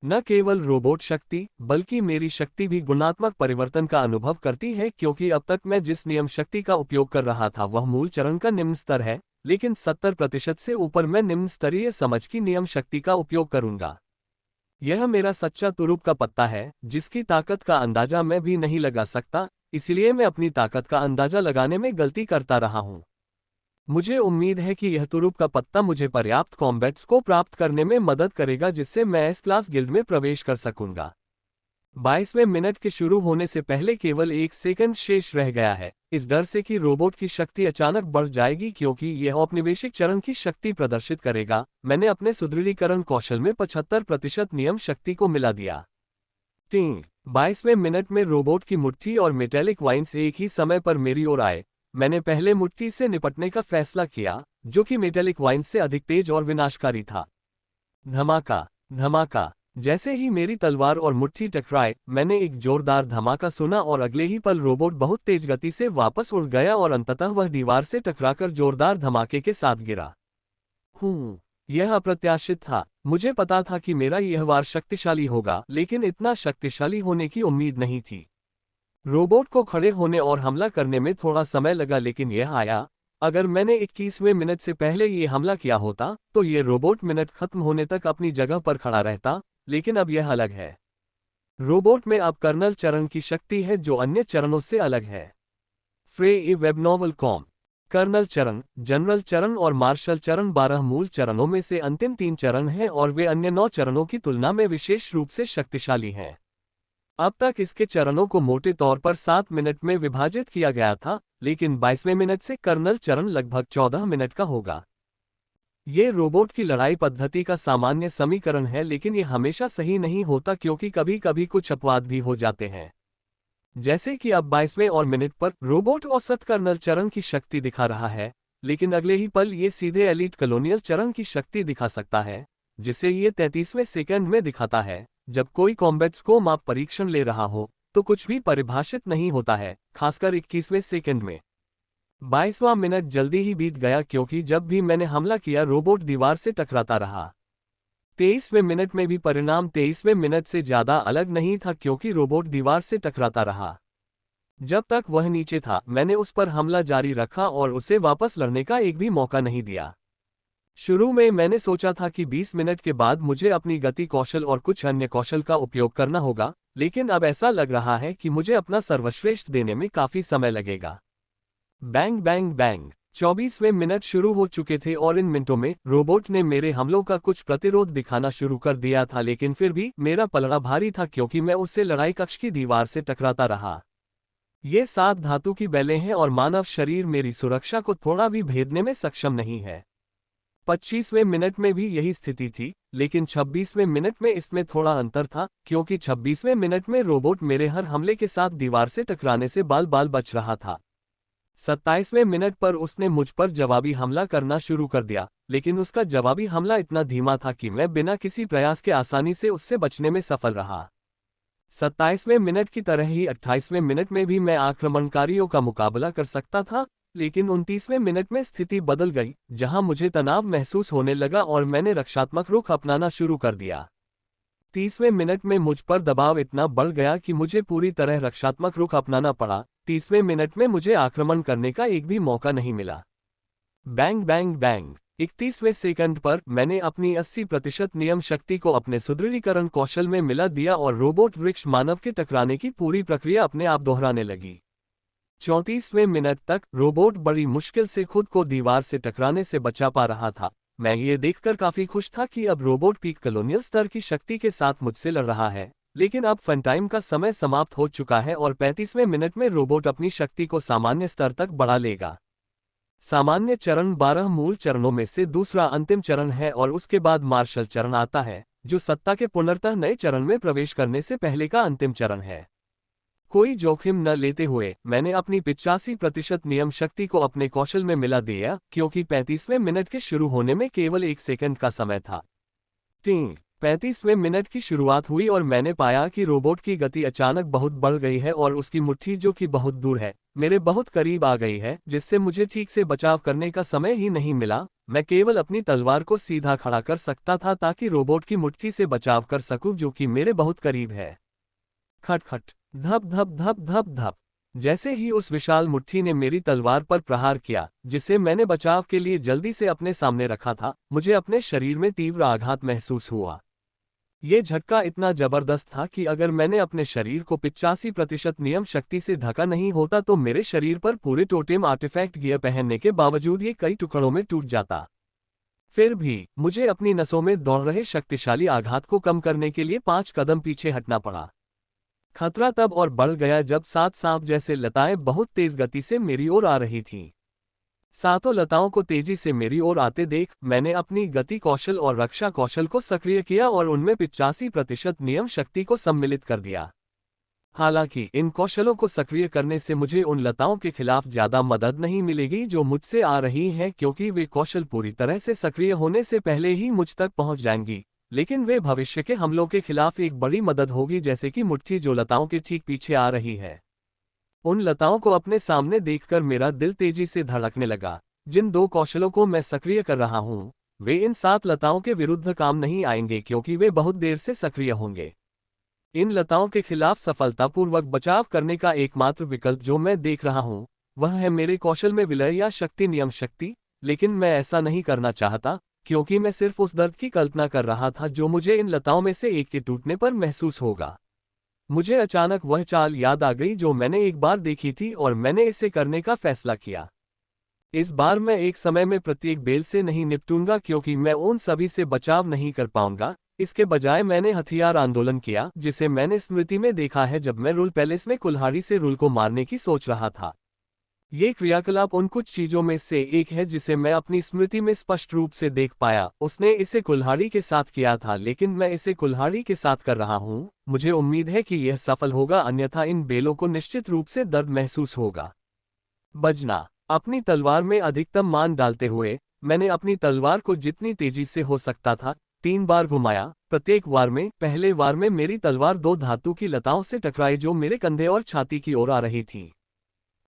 न केवल रोबोट शक्ति बल्कि मेरी शक्ति भी गुणात्मक परिवर्तन का अनुभव करती है, क्योंकि अब तक मैं जिस नियम शक्ति का उपयोग कर रहा था वह मूल चरण का निम्न स्तर है, लेकिन 70% से ऊपर मैं निम्न स्तरीय समझ की नियम शक्ति का उपयोग करूंगा। यह मेरा सच्चा तुरुप का पत्ता है जिसकी ताकत का अंदाजा मैं भी नहीं लगा सकता, इसलिए मैं अपनी ताकत का अंदाजा लगाने में गलती करता रहा हूं। मुझे उम्मीद है कि यह तुरुप का पत्ता मुझे पर्याप्त कॉम्बैट्स को प्राप्त करने में मदद करेगा जिससे मैं एस क्लास गिल्ड में प्रवेश कर सकूंगा। 22वें मिनट के शुरू होने से पहले केवल 1 सेकंड शेष रह गया है, इस डर से कि रोबोट की शक्ति अचानक बढ़ जाएगी क्योंकि यह औपनिवेशिक चरण की शक्ति प्रदर्शित करेगा। मैंने अपने सुदृढ़ीकरण कौशल में 75% नियम शक्ति को मिला दिया। 22वें मिनट में रोबोट की मुट्ठी और मेटेलिक वाइन्स एक ही समय पर मेरी ओर आए। मैंने पहले मुट्ठी से निपटने का फैसला किया, जो कि मेटेलिक वाइन्स से अधिक तेज और विनाशकारी था। धमाका धमाका। जैसे ही मेरी तलवार और मुट्ठी टकराए, मैंने एक जोरदार धमाका सुना और अगले ही पल रोबोट बहुत तेज गति से वापस उड़ गया और अंततः वह दीवार से टकराकर जोरदार धमाके के साथ गिरा। यह अप्रत्याशित था। मुझे पता था कि मेरा यह वार शक्तिशाली होगा, लेकिन इतना शक्तिशाली होने की उम्मीद नहीं थी। रोबोट को खड़े होने और हमला करने में थोड़ा समय लगा, लेकिन यह आया। अगर मैंने 21वें मिनट से पहले ये हमला किया होता तो ये रोबोट मिनट खत्म होने तक अपनी जगह पर खड़ा रहता, लेकिन अब यह अलग है। रोबोट में अब कर्नल चरण की शक्ति है जो अन्य चरणों से अलग है। फ्रे ए वेब नॉवल कॉम। कर्नल चरण, जनरल चरण और मार्शल चरण 12 मूल चरणों में से अंतिम 3 चरण हैं और वे अन्य 9 चरणों की तुलना में विशेष रूप से शक्तिशाली हैं। अब तक इसके चरणों को मोटे तौर पर 7 मिनट में विभाजित किया गया था, लेकिन 22वें मिनट से कर्नल चरण लगभग 14 मिनट का होगा। ये रोबोट की लड़ाई पद्धति का सामान्य समीकरण है, लेकिन यह हमेशा सही नहीं होता क्योंकि कभी कभी कुछ अपवाद भी हो जाते हैं। जैसे कि अब 22वें और मिनट पर रोबोट औसत कर्नल चरण की शक्ति दिखा रहा है, लेकिन अगले ही पल ये सीधे एलीट कॉलोनियल चरण की शक्ति दिखा सकता है, जिसे ये 33वें सेकंड में दिखाता है। जब कोई कॉम्बैट्स को माप परीक्षण ले रहा हो तो कुछ भी परिभाषित नहीं होता है, खासकर 21वें सेकंड में। 22वां मिनट जल्दी ही बीत गया क्योंकि जब भी मैंने हमला किया रोबोट दीवार से टकराता रहा। 23वें मिनट में भी परिणाम 23वें मिनट से ज्यादा अलग नहीं था क्योंकि रोबोट दीवार से टकराता रहा। जब तक वह नीचे था मैंने उस पर हमला जारी रखा और उसे वापस लड़ने का एक भी मौका नहीं दिया। शुरू में मैंने सोचा था कि 20 मिनट के बाद मुझे अपनी गति कौशल और कुछ अन्य कौशल का उपयोग करना होगा, लेकिन अब ऐसा लग रहा है कि मुझे अपना सर्वश्रेष्ठ देने में काफी समय लगेगा। Bang bang bang. 24वें मिनट शुरू हो चुके थे और इन मिनटों में रोबोट ने मेरे हमलों का कुछ प्रतिरोध दिखाना शुरू कर दिया था, लेकिन फिर भी मेरा पलड़ा भारी था क्योंकि मैं उससे लड़ाई कक्ष की दीवार से टकराता रहा। ये 7 धातु की बेलें हैं और मानव शरीर मेरी सुरक्षा को थोड़ा भी भेदने में सक्षम नहीं है। 25वें मिनट में भी यही स्थिति थी, लेकिन 26वें मिनट में इसमें थोड़ा अंतर था क्योंकि 26वें मिनट में रोबोट मेरे हर हमले के साथ दीवार से टकराने से बाल बाल बच रहा था। 27वें मिनट पर उसने मुझ पर जवाबी हमला करना शुरू कर दिया, लेकिन उसका जवाबी हमला इतना धीमा था कि मैं बिना किसी प्रयास के आसानी से उससे बचने में सफल रहा। 27वें मिनट की तरह ही 28वें मिनट में भी मैं आक्रमणकारियों का मुकाबला कर सकता था, लेकिन 29वें मिनट में स्थिति बदल गई, जहां मुझे तनाव महसूस होने लगा और मैंने रक्षात्मक रुख अपनाना शुरू कर दिया। 30वें मिनट में मुझ पर दबाव इतना बढ़ गया कि मुझे पूरी तरह रक्षात्मक रुख अपनाना पड़ा। 30वें मिनट में मुझे आक्रमण करने का एक भी मौका नहीं मिला। Bang bang bang. 31वें सेकंड पर मैंने अपनी 80% नियम शक्ति को अपने सुदृढ़ीकरण कौशल में मिला दिया और रोबोट वृक्ष मानव के टकराने की पूरी प्रक्रिया अपने आप दोहराने लगी। 34वें मिनट तक रोबोट बड़ी मुश्किल से खुद को दीवार से टकराने से बचा पा रहा था। मैं ये देखकर काफी खुश था कि अब रोबोट पीक कॉलोनियल स्तर की शक्ति के साथ मुझसे लड़ रहा है, लेकिन अब फन टाइम का समय समाप्त हो चुका है और 35वें मिनट में रोबोट अपनी शक्ति को सामान्य स्तर तक बढ़ा लेगा। सामान्य चरण 12 मूल चरणों में से दूसरा अंतिम चरण है और उसके बाद मार्शल चरण आता है, जो सत्ता के पुनर्तः नए चरण में प्रवेश करने से पहले का अंतिम चरण है। कोई जोखिम न लेते हुए मैंने अपनी 85% नियम शक्ति को अपने कौशल में मिला दिया क्योंकि 35वें मिनट के शुरू होने में केवल 1 सेकंड का समय था। 35वें मिनट की शुरुआत हुई और मैंने पाया कि रोबोट की गति अचानक बहुत बढ़ गई है और उसकी मुट्ठी जो कि बहुत दूर है मेरे बहुत करीब आ गई है, जिससे मुझे ठीक से बचाव करने का समय ही नहीं मिला। मैं केवल अपनी तलवार को सीधा खड़ा कर सकता था ताकि रोबोट की मुट्ठी से बचाव कर सकूं जो कि मेरे बहुत करीब है। खटखट, धप धप धप धप धप। जैसे ही उस विशाल मुट्ठी ने मेरी तलवार पर प्रहार किया, जिसे मैंने बचाव के लिए जल्दी से अपने सामने रखा था, मुझे अपने शरीर में तीव्र आघात महसूस हुआ। ये झटका इतना जबरदस्त था कि अगर मैंने अपने शरीर को 85% नियम शक्ति से ढका नहीं होता तो मेरे शरीर पर पूरे टोटेम आर्टिफैक्ट गियर पहनने के बावजूद ये कई टुकड़ों में टूट जाता। फिर भी मुझे अपनी नसों में दौड़ रहे शक्तिशाली आघात को कम करने के लिए 5 कदम पीछे हटना पड़ा। खतरा तब और बढ़ गया जब 7 सांप जैसे लताएं बहुत तेज गति से मेरी ओर आ रही थीं। सातों लताओं को तेजी से मेरी ओर आते देख मैंने अपनी गति कौशल और रक्षा कौशल को सक्रिय किया और उनमें 85% नियम शक्ति को सम्मिलित कर दिया। हालांकि इन कौशलों को सक्रिय करने से मुझे उन लताओं के खिलाफ ज्यादा मदद नहीं मिलेगी जो मुझसे आ रही हैं, क्योंकि वे कौशल पूरी तरह से सक्रिय होने से पहले ही मुझ तक पहुंच जाएंगी, लेकिन वे भविष्य के हमलों के खिलाफ एक बड़ी मदद होगी, जैसे कि मुट्ठी जो लताओं के ठीक पीछे आ रही है। उन लताओं को अपने सामने देखकर मेरा दिल तेजी से धड़कने लगा। जिन 2 कौशलों को मैं सक्रिय कर रहा हूं, वे इन 7 लताओं के विरुद्ध काम नहीं आएंगे क्योंकि वे बहुत देर से सक्रिय होंगे। इन लताओं के खिलाफ सफलतापूर्वक बचाव करने का एकमात्र विकल्प जो मैं देख रहा हूं, वह है मेरे कौशल में विलय या शक्ति नियम शक्ति, लेकिन मैं ऐसा नहीं करना चाहता क्योंकि मैं सिर्फ उस दर्द की कल्पना कर रहा था जो मुझे इन लताओं में से एक के टूटने पर महसूस होगा। मुझे अचानक वह चाल याद आ गई जो मैंने एक बार देखी थी और मैंने इसे करने का फैसला किया। इस बार मैं एक समय में प्रत्येक बेल से नहीं निपटूंगा क्योंकि मैं उन सभी से बचाव नहीं कर पाऊंगा। इसके बजाय मैंने हथियार आंदोलन किया, जिसे मैंने स्मृति में देखा है जब मैं रूल पैलेस में कुल्हाड़ी से रूल को मारने की सोच रहा था। ये क्रियाकलाप उन कुछ चीजों में से एक है जिसे मैं अपनी स्मृति में स्पष्ट रूप से देख पाया। उसने इसे कुल्हाड़ी के साथ किया था, लेकिन मैं इसे कुल्हाड़ी के साथ कर रहा हूं। मुझे उम्मीद है कि यह सफल होगा, अन्यथा इन बेलों को निश्चित रूप से दर्द महसूस होगा। बजना। अपनी तलवार में अधिकतम मान डालते हुए मैंने अपनी तलवार को जितनी तेजी से हो सकता था 3 बार घुमाया। प्रत्येक वार में पहले वार में मेरी तलवार 2 धातु की लताओं से टकराई जो मेरे कंधे और छाती की ओर आ रही थी।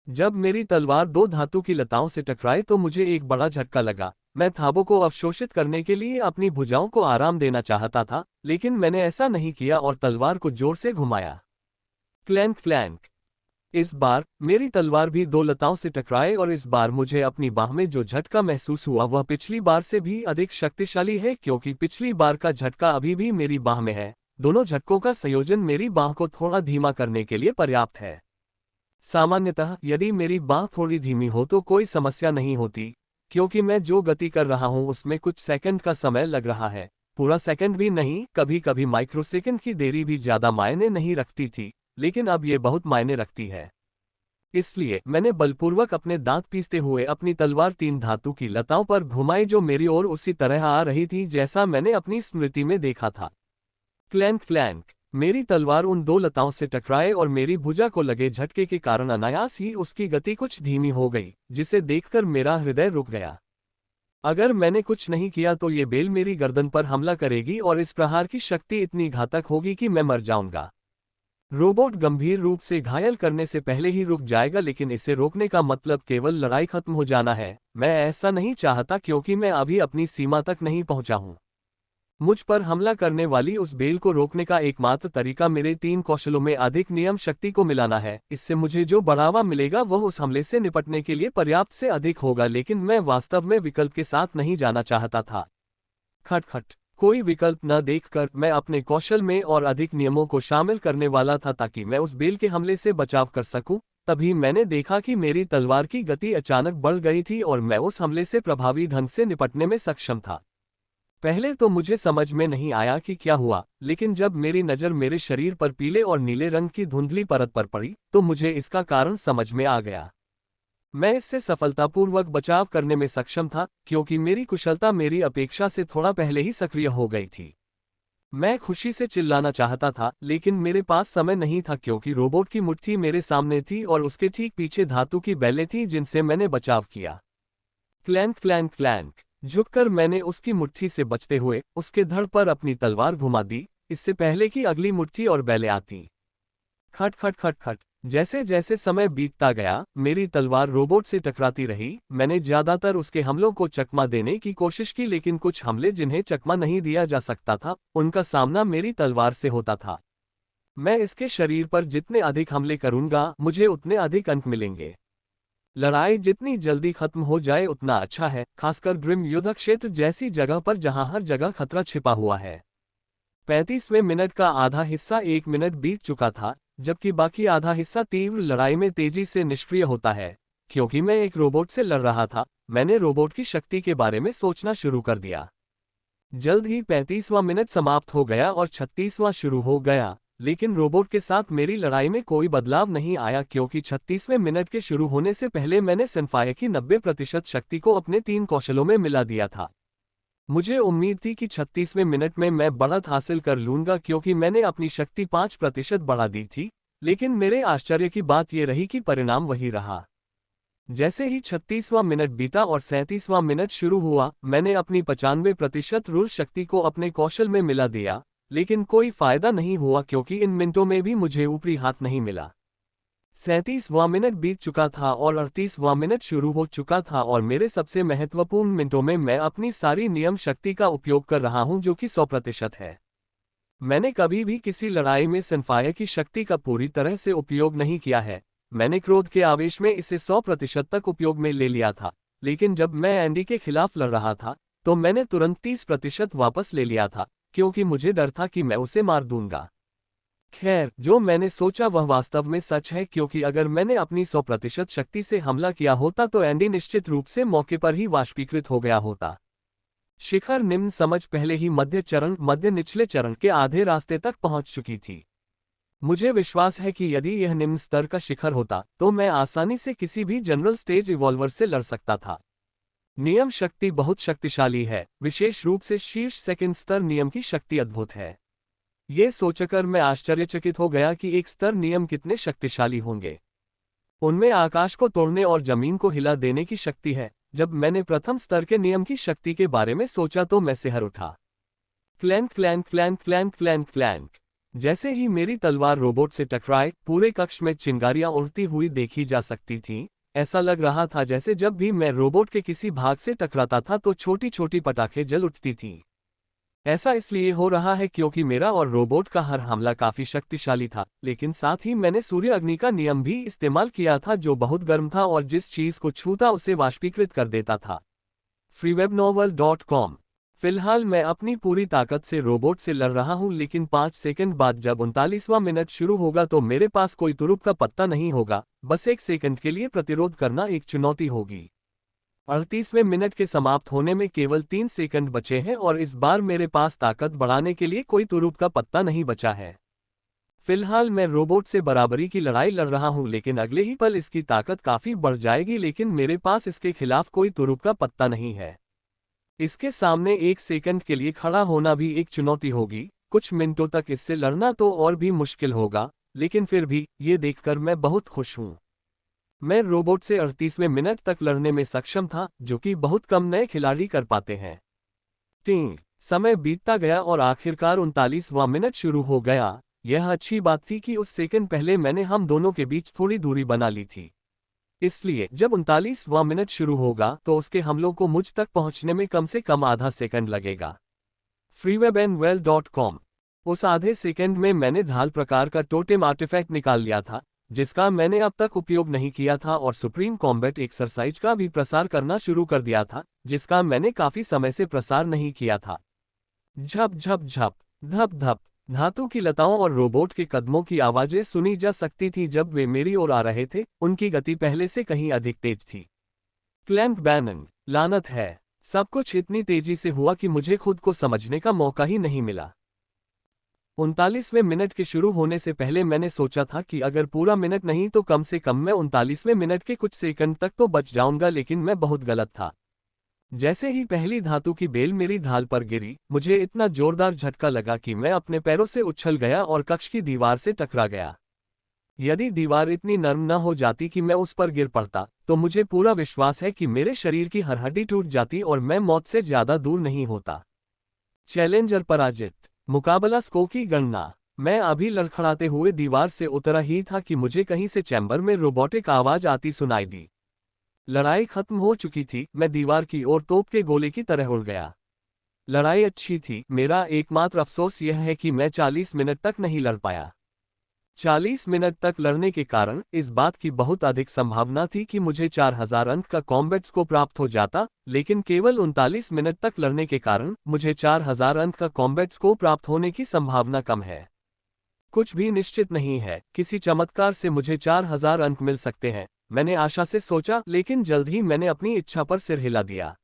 जब मेरी तलवार 2 धातु की लताओं से टकराई तो मुझे एक बड़ा झटका लगा। मैं थाबों को अवशोषित करने के लिए अपनी भुजाओं को आराम देना चाहता था, लेकिन मैंने ऐसा नहीं किया और तलवार को जोर से घुमाया। Clank clank. इस बार मेरी तलवार भी 2 लताओं से टकराए और इस बार मुझे अपनी बाह में जो झटका महसूस हुआ वह पिछली बार से भी अधिक शक्तिशाली है, क्योंकि पिछली बार का झटका अभी भी मेरी बाह में है। दोनों झटकों का संयोजन मेरी बाह को थोड़ा धीमा करने के लिए पर्याप्त है। सामान्यतः यदि मेरी बाह थोड़ी धीमी हो तो कोई समस्या नहीं होती, क्योंकि मैं जो गति कर रहा हूं उसमें कुछ सेकंड का समय लग रहा है। पूरा सेकंड भी नहीं, कभी कभी माइक्रोसेकंड की देरी भी ज्यादा मायने नहीं रखती थी, लेकिन अब ये बहुत मायने रखती है। इसलिए मैंने बलपूर्वक अपने दांत पीसते हुए अपनी तलवार 3 धातु की लताओं पर घुमाई जो मेरी ओर उसी तरह आ रही थी जैसा मैंने अपनी स्मृति में देखा था। Clank clank. मेरी तलवार उन 2 लताओं से टकराए और मेरी भुजा को लगे झटके के कारण अनायास ही उसकी गति कुछ धीमी हो गई, जिसे देखकर मेरा हृदय रुक गया। अगर मैंने कुछ नहीं किया तो ये बेल मेरी गर्दन पर हमला करेगी और इस प्रहार की शक्ति इतनी घातक होगी कि मैं मर जाऊंगा। रोबोट गंभीर रूप से घायल करने से पहले ही रुक जाएगा, लेकिन इसे रोकने का मतलब केवल लड़ाई खत्म हो जाना है। मैं ऐसा नहीं चाहता क्योंकि मैं अभी अपनी सीमा तक नहीं पहुंचा हूं। मुझ पर हमला करने वाली उस बेल को रोकने का एकमात्र तरीका मेरे 3 कौशलों में अधिक नियम शक्ति को मिलाना है। इससे मुझे जो बढ़ावा मिलेगा वह उस हमले से निपटने के लिए पर्याप्त से अधिक होगा, लेकिन मैं वास्तव में विकल्प के साथ नहीं जाना चाहता था। खटखट। कोई विकल्प न देखकर मैं अपने कौशल में और अधिक नियमों को शामिल करने वाला था ताकि मैं उस बेल के हमले से बचाव कर सकूं। तभी मैंने देखा कि मेरी तलवार की गति अचानक बढ़ गई थी और मैं उस हमले से प्रभावी ढंग से निपटने में सक्षम था। पहले तो मुझे समझ में नहीं आया कि क्या हुआ, लेकिन जब मेरी नज़र मेरे शरीर पर पीले और नीले रंग की धुंधली परत पर पड़ी तो मुझे इसका कारण समझ में आ गया। मैं इससे सफलतापूर्वक बचाव करने में सक्षम था क्योंकि मेरी कुशलता मेरी अपेक्षा से थोड़ा पहले ही सक्रिय हो गई थी। मैं खुशी से चिल्लाना चाहता था, लेकिन मेरे पास समय नहीं था क्योंकि रोबोट की मुट्ठी मेरे सामने थी और उसके ठीक पीछे धातु की बेलें थीं जिनसे मैंने बचाव किया। Clank clank clank. झुककर मैंने उसकी मुट्ठी से बचते हुए उसके धड़ पर अपनी तलवार घुमा दी, इससे पहले कि अगली मुट्ठी और बैलें आती। खट खट खट खट। जैसे जैसे समय बीतता गया, मेरी तलवार रोबोट से टकराती रही। मैंने ज्यादातर उसके हमलों को चकमा देने की कोशिश की, लेकिन कुछ हमले जिन्हें चकमा नहीं दिया जा सकता था, उनका सामना मेरी तलवार से होता था। मैं इसके शरीर पर जितने अधिक हमले करूंगा, मुझे उतने अधिक अंक मिलेंगे। लड़ाई जितनी जल्दी खत्म हो जाए उतना अच्छा है, खासकर ग्रिम युद्ध क्षेत्र जैसी जगह पर जहां हर जगह खतरा छिपा हुआ है। 35वें मिनट का आधा हिस्सा 1 मिनट बीत चुका था, जबकि बाकी आधा हिस्सा तीव्र लड़ाई में तेजी से निष्क्रिय होता है। क्योंकि मैं एक रोबोट से लड़ रहा था, मैंने रोबोट की शक्ति के बारे में सोचना शुरू कर दिया। जल्द ही 35वां मिनट समाप्त हो गया और 36वां शुरू हो गया, लेकिन रोबोट के साथ मेरी लड़ाई में कोई बदलाव नहीं आया, क्योंकि 36वें मिनट के शुरू होने से पहले मैंने सनफायर की 90% शक्ति को अपने 3 कौशलों में मिला दिया था। मुझे उम्मीद थी कि 36वें मिनट में मैं बढ़त हासिल कर लूंगा, क्योंकि मैंने अपनी शक्ति 5% बढ़ा दी थी, लेकिन मेरे आश्चर्य की बात यह रही कि परिणाम वही रहा। जैसे ही 36वां मिनट बीता और 37वां मिनट शुरू हुआ, मैंने अपनी 95% रूल शक्ति को अपने कौशल में मिला दिया, लेकिन कोई फायदा नहीं हुआ, क्योंकि इन मिनटों में भी मुझे ऊपरी हाथ नहीं मिला। 37वां मिनट बीत चुका था और 38वां मिनट शुरू हो चुका था, और मेरे सबसे महत्वपूर्ण मिनटों में मैं अपनी सारी नियम शक्ति का उपयोग कर रहा हूं, जो कि 100% है। मैंने कभी भी किसी लड़ाई में सनफायर की शक्ति का पूरी तरह से उपयोग नहीं किया है। मैंने क्रोध के आवेश में इसे 100% तक उपयोग में ले लिया था, लेकिन जब मैं एंडी के खिलाफ लड़ रहा था, तो मैंने तुरंत 30% वापस ले लिया था, क्योंकि मुझे डर था कि मैं उसे मार दूंगा। खैर, जो मैंने सोचा वह वास्तव में सच है, क्योंकि अगर मैंने अपनी 100% शक्ति से हमला किया होता तो एंडी निश्चित रूप से मौके पर ही वाष्पीकृत हो गया होता। शिखर निम्न समझ पहले ही मध्य निचले चरण के आधे रास्ते तक पहुंच चुकी थी। मुझे विश्वास है कि यदि यह निम्न स्तर का शिखर होता, तो मैं आसानी से किसी भी जनरल स्टेज इवॉल्वर से लड़ सकता था। नियम शक्ति बहुत शक्तिशाली है, विशेष रूप से शीर्ष सेकंड स्तर नियम की शक्ति अद्भुत है। ये सोचकर मैं आश्चर्यचकित हो गया कि एक स्तर नियम कितने शक्तिशाली होंगे। उनमें आकाश को तोड़ने और जमीन को हिला देने की शक्ति है। जब मैंने प्रथम स्तर के नियम की शक्ति के बारे में सोचा तो मैं सिहर उठा। Clank clank clank clank clank clank. जैसे ही मेरी तलवार रोबोट से टकराई, पूरे कक्ष में चिंगारियां उड़ती हुई देखी जा सकती थीं। ऐसा लग रहा था जैसे जब भी मैं रोबोट के किसी भाग से टकराता था तो छोटी छोटी पटाखे जल उठती थीं। ऐसा इसलिए हो रहा है क्योंकि मेरा और रोबोट का हर हमला काफी शक्तिशाली था, लेकिन साथ ही मैंने सूर्य अग्नि का नियम भी इस्तेमाल किया था, जो बहुत गर्म था और जिस चीज को छूता उसे वाष्पीकृत कर देता था। freewebnovel.com। फिलहाल मैं अपनी पूरी ताकत से रोबोट से लड़ रहा हूं, लेकिन 5 सेकंड बाद जब 39वां मिनट शुरू होगा तो मेरे पास कोई तुरुप का पत्ता नहीं होगा। बस 1 सेकंड के लिए प्रतिरोध करना एक चुनौती होगी। 38वें मिनट के समाप्त होने में केवल 3 सेकंड बचे हैं और इस बार मेरे पास ताकत बढ़ाने के लिए कोई तुरुप का पत्ता नहीं बचा है। फिलहाल मैं रोबोट से बराबरी की लड़ाई लड़ रहा हूं, लेकिन अगले ही पल इसकी ताकत काफी बढ़ जाएगी, लेकिन मेरे पास इसके खिलाफ कोई तुरुप का पत्ता नहीं है। इसके सामने 1 सेकंड के लिए खड़ा होना भी एक चुनौती होगी। कुछ मिनटों तक इससे लड़ना तो और भी मुश्किल होगा, लेकिन फिर भी ये देखकर मैं बहुत खुश हूं। मैं रोबोट से 38वें मिनट तक लड़ने में सक्षम था, जो कि बहुत कम नए खिलाड़ी कर पाते हैं। टिंग। समय बीतता गया और आखिरकार 39वां मिनट शुरू हो गया। यह अच्छी बात थी कि उस सेकंड पहले मैंने हम दोनों के बीच थोड़ी दूरी बना ली थी। इसलिए जब 39वां मिनट शुरू होगा तो उसके हमलों को मुझ तक पहुंचने में कम से कम आधा सेकंड लगेगा। freewebandwell.com। उस आधे सेकंड में मैंने ढाल प्रकार का टोटेम आर्टिफैक्ट निकाल लिया था, जिसका मैंने अब तक उपयोग नहीं किया था, और सुप्रीम कॉम्बैट एक्सरसाइज का भी प्रसार करना शुरू कर दिया था, जिसका मैंने काफी समय से प्रसार नहीं किया था। झप झप झप, धप धप। धातु की लताओं और रोबोट के कदमों की आवाजें सुनी जा सकती थी जब वे मेरी ओर आ रहे थे। उनकी गति पहले से कहीं अधिक तेज थी। क्लैंक बैनन। लानत है, सब कुछ इतनी तेजी से हुआ कि मुझे खुद को समझने का मौका ही नहीं मिला। 39वें मिनट के शुरू होने से पहले मैंने सोचा था कि अगर पूरा मिनट नहीं तो कम से कम मैं 39वें मिनट के कुछ सेकंड तक तो बच जाऊंगा, लेकिन मैं बहुत गलत था। जैसे ही पहली धातु की बेल मेरी ढाल पर गिरी, मुझे इतना जोरदार झटका लगा कि मैं अपने पैरों से उछल गया और कक्ष की दीवार से टकरा गया। यदि दीवार इतनी नर्म न हो जाती कि मैं उस पर गिर पड़ता, तो मुझे पूरा विश्वास है कि मेरे शरीर की हर हड्डी टूट जाती और मैं मौत से ज्यादा दूर नहीं होता। चैलेंजर पराजित। मुकाबला स्कोर की गणना। मैं अभी लड़खड़ाते हुए दीवार से उतरा ही था कि मुझे कहीं से चैम्बर में रोबोटिक आवाज आती सुनाई दी। लड़ाई खत्म हो चुकी थी, मैं दीवार की ओर तोप के गोले की तरह उड़ गया। लड़ाई अच्छी थी, मेरा एकमात्र अफसोस यह है कि मैं 40 मिनट तक नहीं लड़ पाया। 40 मिनट तक लड़ने के कारण इस बात की बहुत अधिक संभावना थी कि मुझे 4000 अंक का कॉम्बैट स्कोर प्राप्त हो जाता, लेकिन केवल 39 मिनट तक लड़ने के कारण मुझे 4000 अंक का कॉम्बैट स्कोर प्राप्त होने की संभावना कम है। कुछ भी निश्चित नहीं है, किसी चमत्कार से मुझे 4000 अंक मिल सकते हैं, मैंने आशा से सोचा, लेकिन जल्द ही मैंने अपनी इच्छा पर सिर हिला दिया।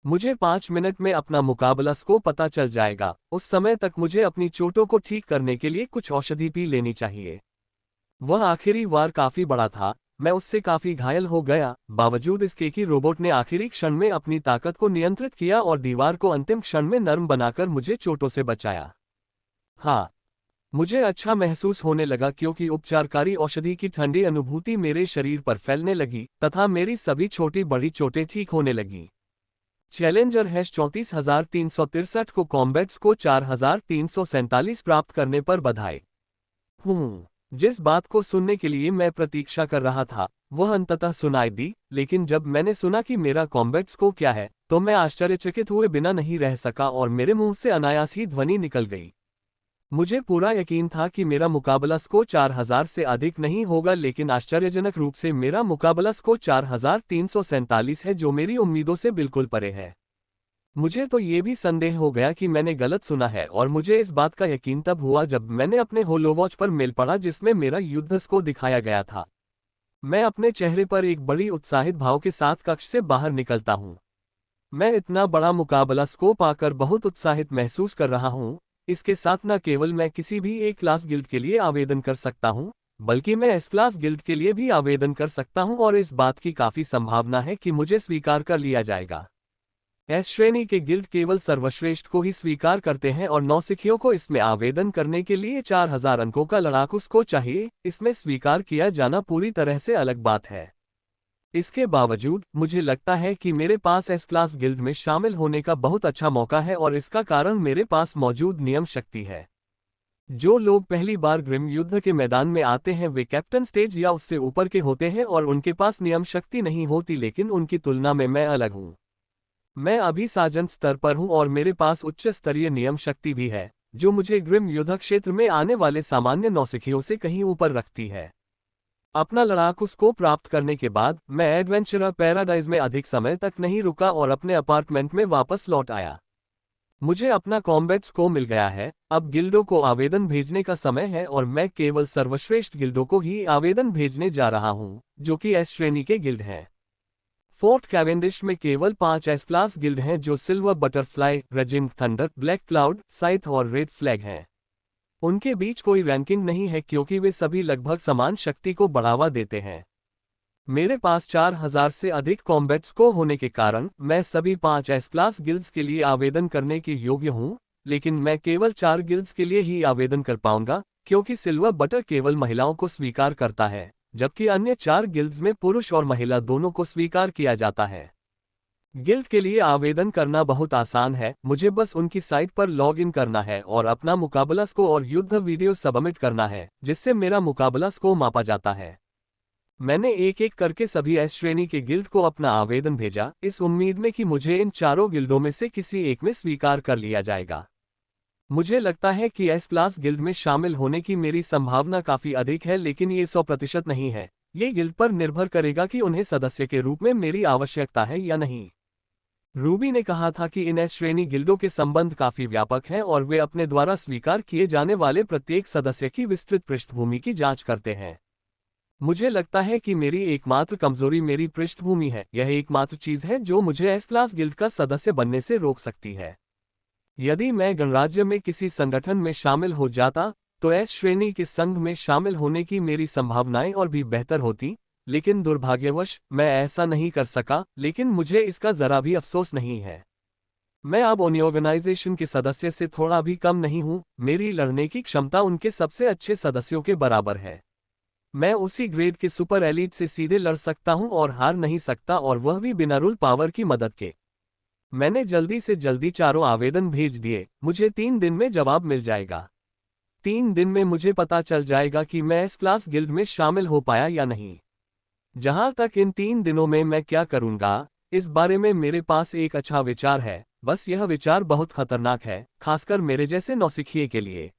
मुझे 5 मिनट में अपना मुकाबला स्कोर पता चल जाएगा, उस समय तक मुझे अपनी चोटों को ठीक करने के लिए कुछ औषधि पी लेनी चाहिए। वह आखिरी वार काफी बड़ा था, मैं उससे काफी घायल हो गया, बावजूद इसके कि रोबोट ने आखिरी क्षण में अपनी ताकत को नियंत्रित किया और दीवार को अंतिम क्षण में नर्म बनाकर मुझे चोटों से बचाया। हाँ, मुझे अच्छा महसूस होने लगा क्योंकि उपचारकारी औषधि की ठंडी अनुभूति मेरे शरीर पर फैलने लगी तथा मेरी सभी छोटी बड़ी चोटें ठीक होने लगीं। चैलेंजर #34,363 को कॉम्बैट्स को 4347 प्राप्त करने पर बधाई। जिस बात को सुनने के लिए मैं प्रतीक्षा कर रहा था, वह अंततः सुनाई दी, लेकिन जब मैंने सुना कि मेरा कॉम्बैट्स को क्या है, तो मैं आश्चर्यचकित हुए बिना नहीं रह सका और मेरे मुंह से अनायास ही ध्वनि निकल गई। मुझे पूरा यकीन था कि मेरा मुकाबला स्कोर 4000 से अधिक नहीं होगा, लेकिन आश्चर्यजनक रूप से मेरा मुकाबला स्कोर 4347 है, जो मेरी उम्मीदों से बिल्कुल परे है। मुझे तो ये भी संदेह हो गया कि मैंने गलत सुना है और मुझे इस बात का यकीन तब हुआ जब मैंने अपने होलोवॉच पर मेल पढ़ा जिसमें मेरा युद्ध स्कोर दिखाया गया था। मैं अपने चेहरे पर एक बड़ी उत्साहित भाव के साथ कक्ष से बाहर निकलता हूँ। मैं इतना बड़ा मुकाबला स्कोर पाकर बहुत उत्साहित महसूस कर रहा हूँ। इसके साथ न केवल मैं किसी भी एक क्लास गिल्ड के लिए आवेदन कर सकता हूं, बल्कि मैं एस क्लास गिल्ड के लिए भी आवेदन कर सकता हूं और इस बात की काफी संभावना है कि मुझे स्वीकार कर लिया जाएगा। एस श्रेणी के गिल्ड केवल सर्वश्रेष्ठ को ही स्वीकार करते हैं और नौसिखियों को इसमें आवेदन करने के लिए 4000 अंकों का लड़ाकू स्कोर चाहिए। इसमें स्वीकार किया जाना पूरी तरह से अलग बात है। इसके बावजूद मुझे लगता है कि मेरे पास एस क्लास गिल्ड में शामिल होने का बहुत अच्छा मौका है और इसका कारण मेरे पास मौजूद नियम शक्ति है। जो लोग पहली बार ग्रिम युद्ध के मैदान में आते हैं वे कैप्टन स्टेज या उससे ऊपर के होते हैं और उनके पास नियम शक्ति नहीं होती, लेकिन उनकी तुलना में मैं अलग हूँ। मैं अभी सार्जेंट स्तर पर हूँ और मेरे पास उच्च स्तरीय नियम शक्ति भी है, जो मुझे ग्रिम युद्ध क्षेत्र में आने वाले सामान्य नौसिखियों से कहीं ऊपर रखती है। अपना लड़ाकू स्कोर प्राप्त करने के बाद मैं एडवेंचरर पैराडाइज में अधिक समय तक नहीं रुका और अपने अपार्टमेंट में वापस लौट आया। मुझे अपना कॉम्बैट स्कोर मिल गया है, अब गिल्डों को आवेदन भेजने का समय है और मैं केवल सर्वश्रेष्ठ गिल्डों को ही आवेदन भेजने जा रहा हूं, जो कि एस श्रेणी के गिल्ड हैं। फोर्ट कैवेंडिश में केवल 5 एस क्लास गिल्ड हैं जो silver butterfly, raging thunder, black cloud, scythe और रेड फ्लैग हैं। उनके बीच कोई रैंकिंग नहीं है क्योंकि वे सभी लगभग समान शक्ति को बढ़ावा देते हैं। मेरे पास 4000 से अधिक कॉम्बैट स्कोर होने के कारण मैं सभी 5 एस क्लास गिल्ड्स के लिए आवेदन करने के योग्य हूं, लेकिन मैं केवल 4 गिल्ड्स के लिए ही आवेदन कर पाऊंगा क्योंकि सिल्वर बटर केवल महिलाओं को स्वीकार करता है, जबकि अन्य 4 गिल्ड्स में पुरुष और महिला दोनों को स्वीकार किया जाता है। गिल्ड के लिए आवेदन करना बहुत आसान है, मुझे बस उनकी साइट पर लॉग इन करना है और अपना मुकाबला स्कोर और युद्ध वीडियो सबमिट करना है, जिससे मेरा मुकाबला स्कोर मापा जाता है। मैंने एक एक करके सभी एस श्रेणी के गिल्ड को अपना आवेदन भेजा, इस उम्मीद में कि मुझे इन चारों गिल्डों में से किसी एक में स्वीकार कर लिया जाएगा। मुझे लगता है कि एस क्लास गिल्ड में शामिल होने की मेरी संभावना काफी अधिक है, लेकिन ये 100% नहीं है। ये गिल्ड पर निर्भर करेगा कि उन्हें सदस्य के रूप में मेरी आवश्यकता है या नहीं। रूबी ने कहा था कि इन एस श्रेणी गिल्डों के संबंध काफी व्यापक हैं और वे अपने द्वारा स्वीकार किए जाने वाले प्रत्येक सदस्य की विस्तृत पृष्ठभूमि की जांच करते हैं। मुझे लगता है कि मेरी एकमात्र कमजोरी मेरी पृष्ठभूमि है। यह एकमात्र चीज है जो मुझे एस क्लास गिल्ड का सदस्य बनने से रोक सकती है। यदि मैं गणराज्य में किसी संगठन में शामिल हो जाता तो एस श्रेणी के संघ में शामिल होने की मेरी संभावनाएं और भी बेहतर होती, लेकिन दुर्भाग्यवश मैं ऐसा नहीं कर सका, लेकिन मुझे इसका जरा भी अफसोस नहीं है। मैं अब उन ऑर्गेनाइजेशन के सदस्य से थोड़ा भी कम नहीं हूं, मेरी लड़ने की क्षमता उनके सबसे अच्छे सदस्यों के बराबर है। मैं उसी ग्रेड के सुपर एलीट से सीधे लड़ सकता हूं और हार नहीं सकता, और वह भी बिना रूल पावर की मदद के। मैंने जल्दी से जल्दी चारों आवेदन भेज दिए, मुझे 3 दिन में जवाब मिल जाएगा। 3 दिन में मुझे पता चल जाएगा कि मैं एस क्लास गिल्ड में शामिल हो पाया या नहीं। जहां तक इन 3 दिनों में मैं क्या करूंगा, इस बारे में मेरे पास एक अच्छा विचार है, बस यह विचार बहुत खतरनाक है, खासकर मेरे जैसे नौसिखिए के लिए।